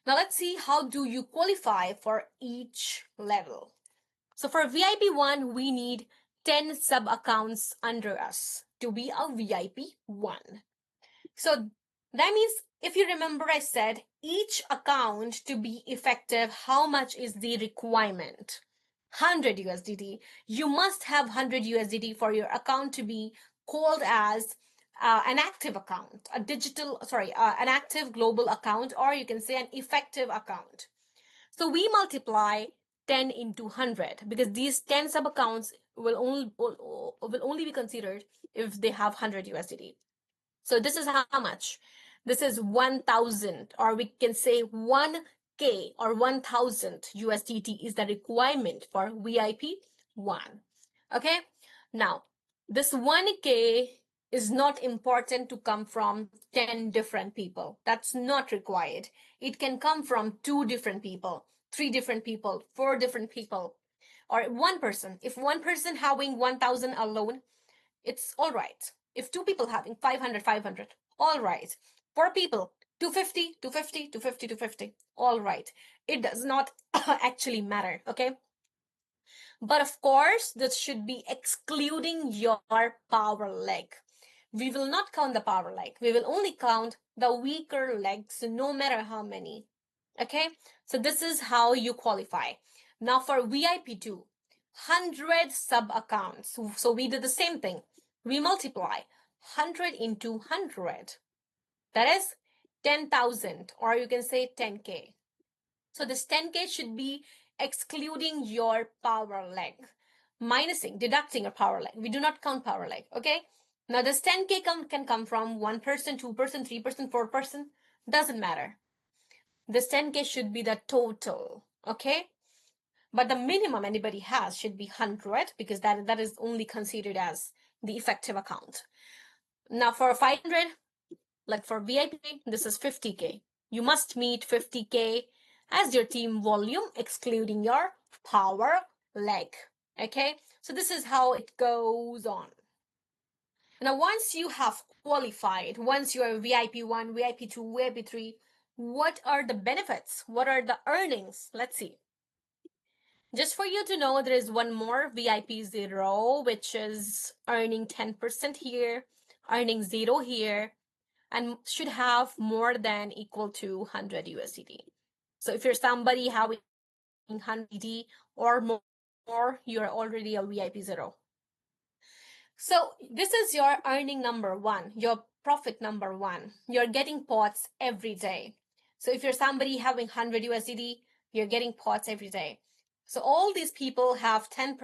Now let's see how do you qualify for each level. So for VIP 1, we need 10 sub accounts under us to be a VIP 1. So that means, if you remember, I said each account to be effective, how much is the requirement? 100 USDT. You must have 100 USDT for your account to be called as an active account, an active global account, or you can say an effective account. So we multiply 10 into 100 because these 10 sub accounts will only be considered if they have 100 USDT. So this is how much? This is 1,000, or we can say 1K or 1,000 USDT is the requirement for VIP 1. Okay, now this 1K is not important to come from 10 different people. That's not required. It can come from 2 different people, 3 different people, 4 different people, or 1 person. If 1 person having 1,000 alone, it's all right. If 2 people having 500, all right. 4 people, 250, 250, 250, 250, all right. It does not actually matter, okay? But of course, this should be excluding your power leg. We will not count the power leg. We will only count the weaker legs, no matter how many. Okay, so this is how you qualify. Now for VIP2, 100 sub accounts. So we did the same thing. We multiply 100 into 100. That is 10,000, or you can say 10K. So this 10K should be excluding your power leg, deducting your power leg. We do not count power leg, okay? Now, this 10K can come from 1%, 2%, 3%, 4%. Doesn't matter. This 10K should be the total, okay? But the minimum anybody has should be 100 because that is only considered as the effective account. Now, for 500, like for VIP, this is 50K. You must meet 50K as your team volume, excluding your power leg. Okay, so this is how it goes on. Now, once you have qualified, once you are VIP 1, VIP 2, VIP 3, what are the benefits? What are the earnings? Let's see. Just for you to know, there is one more VIP 0, which is earning 10% here, earning 0 here, and should have more than equal to 100 USDT. So if you're somebody having 100 USDT or more, you're already a VIP 0. So this is your earning number 1, your profit number 1. You're getting pots every day. So if you're somebody having 100 USDT, you're getting pots every day. So all these people have 10%.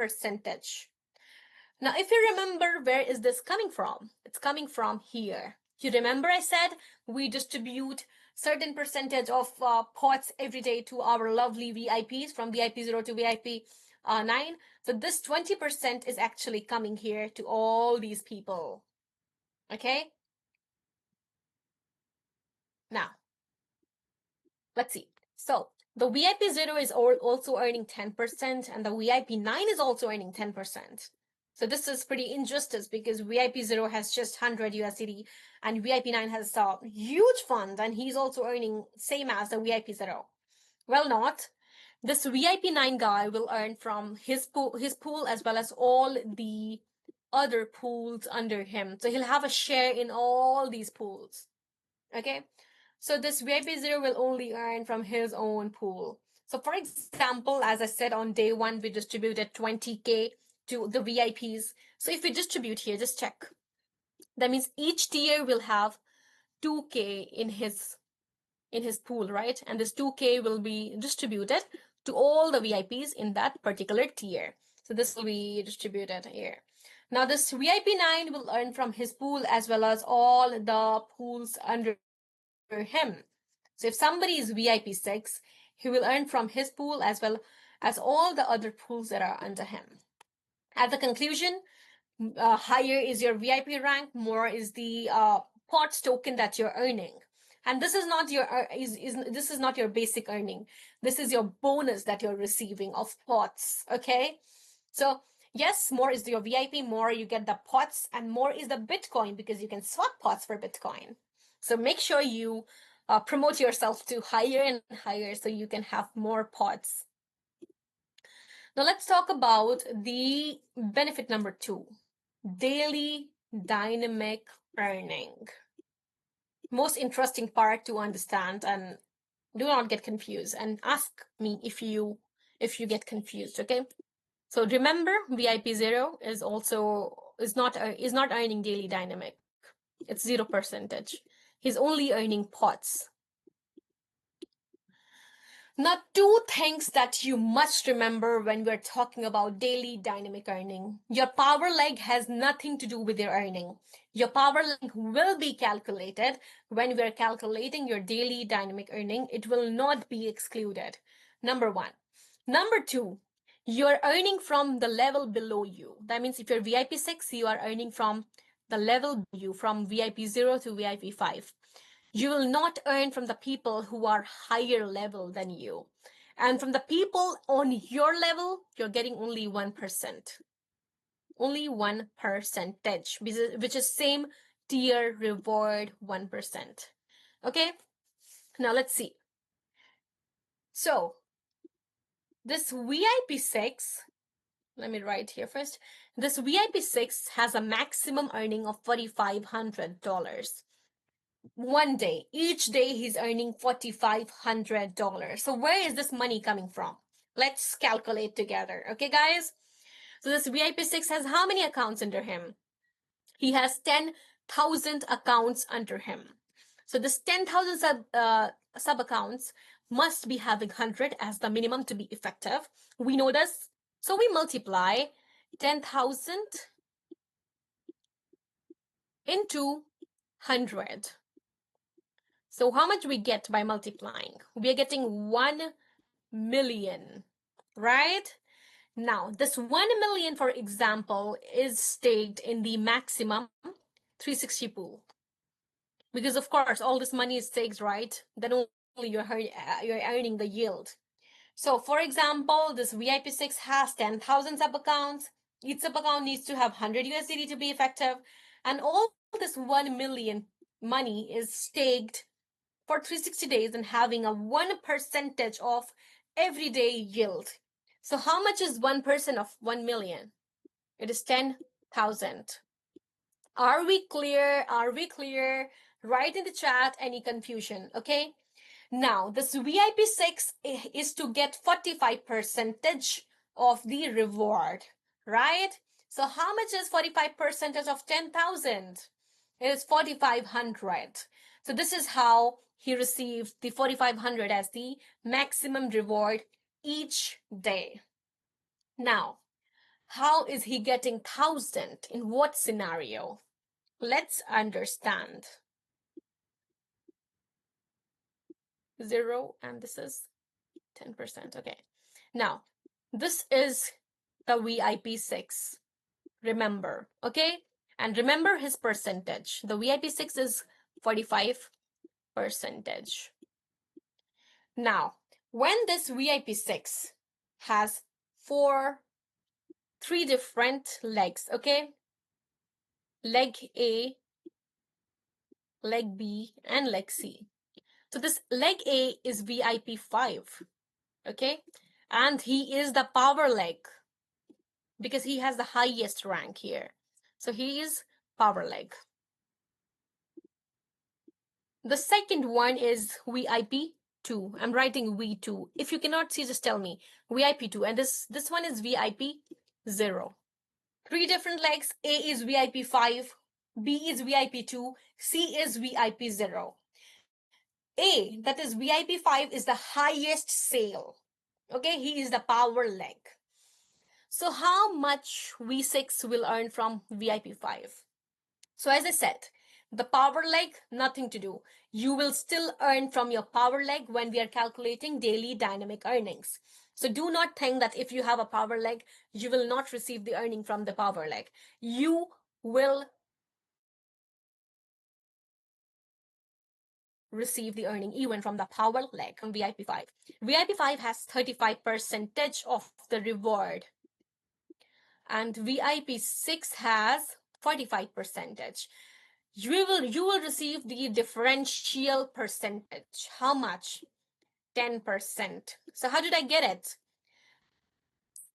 Now, if you remember, where is this coming from? It's coming from here. You remember I said we distribute certain percentage of pots every day to our lovely VIPs from VIP 0 to VIP 9. So this 20% is actually coming here to all these people. Okay? Now, let's see. So the VIP 0 is also earning 10% and the VIP 9 is also earning 10%. So this is pretty injustice because VIP 0 has just 100 USDT and VIP 9 has a huge fund and he's also earning same as the VIP 0. Well, not. This VIP 9 guy will earn from his pool as well as all the other pools under him. So he'll have a share in all these pools. Okay? So this VIP 0 will only earn from his own pool. So for example, as I said, on day 1, we distributed 20K to the VIPs. So if we distribute here, just check. That means each tier will have 2K in his pool, right? And this 2K will be distributed to all the VIPs in that particular tier. So this will be distributed here. Now this VIP 9 will earn from his pool as well as all the pools under him. So if somebody is VIP 6, he will earn from his pool as well as all the other pools that are under him. At the conclusion, higher is your VIP rank, more is the POTS token that you're earning. And this is not your this is not your basic earning. This is your bonus that you're receiving of POTS. Okay, so yes, more is your VIP, more you get the POTS, and more is the Bitcoin because you can swap POTS for Bitcoin. So make sure you promote yourself to higher and higher so you can have more POTS. Now let's talk about the benefit number 2, daily dynamic earning. Most interesting part to understand, and do not get confused and ask me if you get confused. Okay, so remember VIP 0 is not earning daily dynamic. It's 0%. He's only earning pots. Now, 2 things that you must remember when we're talking about daily dynamic earning. Your power leg has nothing to do with your earning. Your power leg will be calculated when we're calculating your daily dynamic earning. It will not be excluded. Number 1. Number 2, you're earning from the level below you. That means if you're VIP 6, you are earning from the level below you, from VIP 0 to VIP 5. You will not earn from the people who are higher level than you. And from the people on your level, you're getting only 1%. Only 1%, which is same tier reward 1%. Okay, now let's see. So this VIP 6, let me write here first. This VIP 6 has a maximum earning of $4,500. One day, each day he's earning $4,500. So where is this money coming from? Let's calculate together. Okay, guys? So this VIP 6 has how many accounts under him? He has 10,000 accounts under him. So this 10,000 sub accounts must be having 100 as the minimum to be effective. We know this. So we multiply 10,000 into 100. So how much we get by multiplying? We are getting 1 million, right? Now, this 1 million, for example, is staked in the maximum 360 pool. Because of course, all this money is staked, right? Then only you're earning the yield. So for example, this VIP6 has 10,000 sub accounts. Each sub account needs to have 100 USDT to be effective. And all this 1 million money is staked for 360 days and having a 1% of everyday yield. So how much is 1% of 1 million? It is 10,000. Are we clear? Are we clear? Write in the chat any confusion, okay? Now, this VIP6 is to get 45% of the reward, right? So how much is 45% of 10,000? It is 4,500. So this is how he received the 4,500 as the maximum reward each day. Now, how is he getting 1,000? In what scenario? Let's understand. 0 and this is 10%. Okay. Now, this is the VIP6. Remember, okay? And remember his percentage. The VIP6 is 45%. Now, when this VIP6 has three different legs, okay? Leg A, leg B, and leg C. So this leg A is VIP5, okay? And he is the power leg because he has the highest rank here. So he is power leg. The second one is VIP2. I'm writing V2. If you cannot see, just tell me. VIP2. And this one is VIP0. Three different legs. A is VIP5. B is VIP2. C is VIP0. A, that is VIP5, is the highest sale. Okay, he is the power leg. So how much V6 will earn from VIP5? So as I said, the power leg, nothing to do. You will still earn from your power leg when we are calculating daily dynamic earnings. So do not think that if you have a power leg, you will not receive the earning from the power leg. You will receive the earning even from the power leg on VIP5. VIP5 has 35% of the reward and VIP6 has 45%. You will receive the differential percentage. How much? 10%. So how did I get it?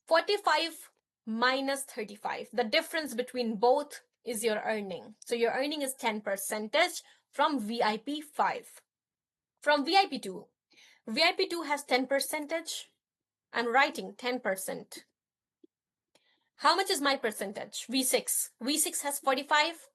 45 minus 35. The difference between both is your earning. So your earning is 10% from VIP5. From VIP2. VIP2 has 10%. I'm writing 10%. How much is my percentage? V6. V6 has 45.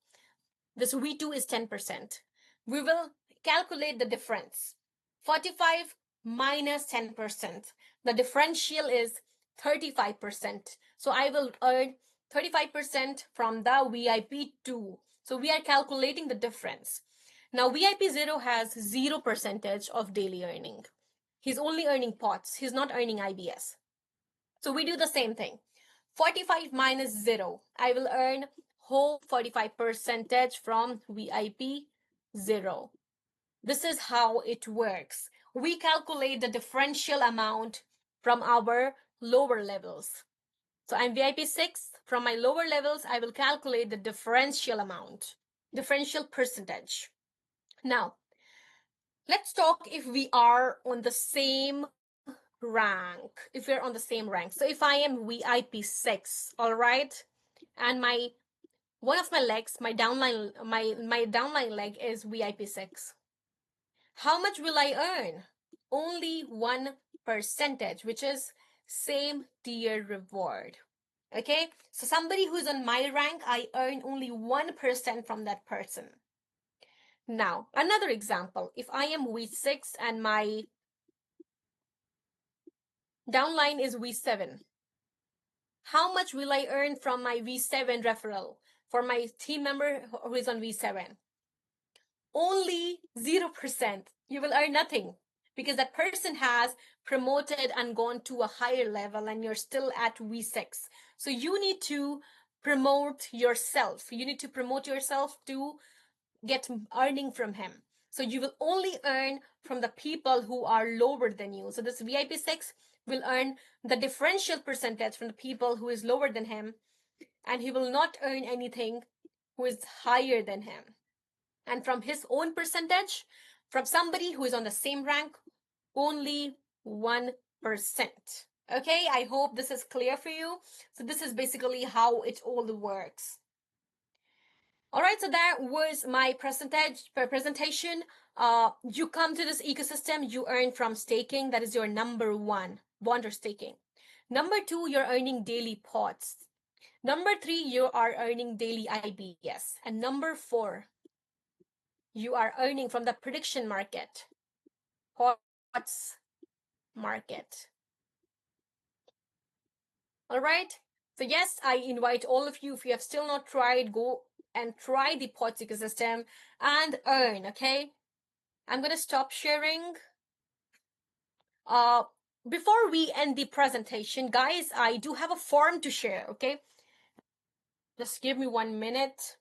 This V2 is 10%. We will calculate the difference. 45 minus 10%. The differential is 35%. So I will earn 35% from the VIP2. So we are calculating the difference. Now VIP0 has 0% of daily earning. He's only earning pots. He's not earning IBS. So we do the same thing. 45 minus 0. I will earn whole 45% from VIP 0. This is how it works. We calculate the differential amount from our lower levels. So I'm VIP 6. From my lower levels, I will calculate the differential amount, differential percentage. Now, let's talk if we are on the same rank, if we're on the same rank. So if I am VIP6, all right, and one of my legs, my downline leg is VIP6, how much will I earn? Only 1%, which is same tier reward. Okay, so somebody who's on my rank, I earn only 1% from that person. Now another example, if I am V6 and my downline is V7, how much will I earn from my V7 referral? for my team member who is on V7. Only 0%. You will earn nothing because that person has promoted and gone to a higher level and you're still at V6. So you need to promote yourself. You need to promote yourself to get earning from him. So you will only earn from the people who are lower than you. So this VIP6 will earn the differential percentage from the people who is lower than him, and he will not earn anything who is higher than him. And from his own percentage, from somebody who is on the same rank, only 1%. Okay, I hope this is clear for you. So this is basically how it all works. All right, so that was my presentation. You come to this ecosystem, you earn from staking. That is your number one, bond staking. Number two, you're earning daily pods. Number three, you are earning daily IBS. And number four, you are earning from the prediction market, pods market. All right. So yes, I invite all of you, if you have still not tried, go and try the pods ecosystem and earn. Okay. I'm going to stop sharing. Before we end the presentation, guys, I do have a form to share, okay? Just give me 1 minute.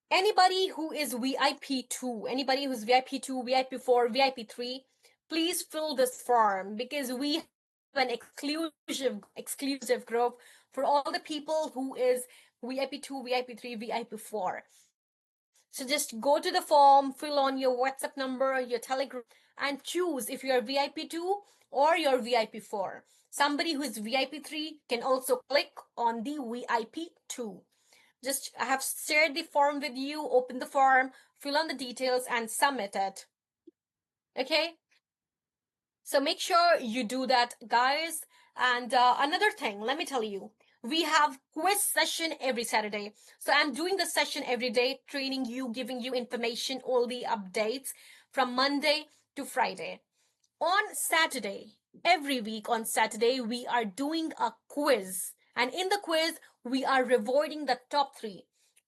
Anybody who is VIP2, anybody who's VIP2, VIP4, VIP3, please fill this form because we have an exclusive group for all the people who is VIP2, VIP3, VIP4. So just go to the form, fill on your WhatsApp number, your Telegram, and choose if you're VIP2 or you're VIP4. Somebody who is VIP3 can also click on the VIP2. Just I have shared the form with you, open the form, fill on the details, and submit it. Okay? So make sure you do that, guys. And another thing, let me tell you, we have quiz session every Saturday. So I'm doing the session every day, training you, giving you information, all the updates from Monday to Friday. On Saturday, every week on Saturday, we are doing a quiz. And in the quiz, we are rewarding the top three.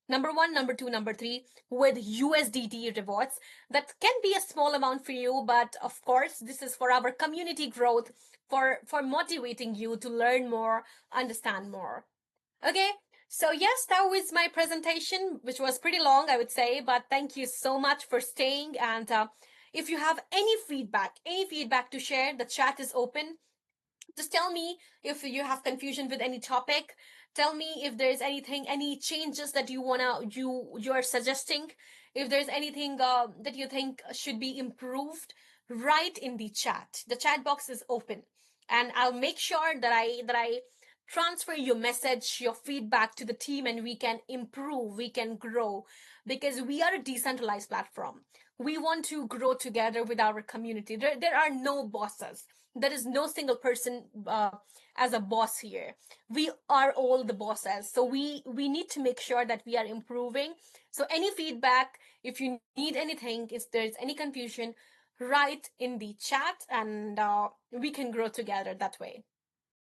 Number one, number two, number three, with USDT rewards. That can be a small amount for you, but of course, this is for our community growth, for motivating you to learn more, understand more. Okay, so yes, that was my presentation, which was pretty long, I would say, but thank you so much for staying. And if you have any feedback to share, the chat is open. Just tell me if you have confusion with any topic. Tell me if there's anything, any changes that you are suggesting. If there's anything that you think should be improved, write in the chat. The chat box is open, and I'll make sure that I transfer your message, your feedback to the team, and we can improve, we can grow, because we are a decentralized platform. We want to grow together with our community. There are no bosses. There is no single person as a boss here. We are all the bosses. So we need to make sure that we are improving. So any feedback, if you need anything, if there's any confusion, write in the chat, and we can grow together that way.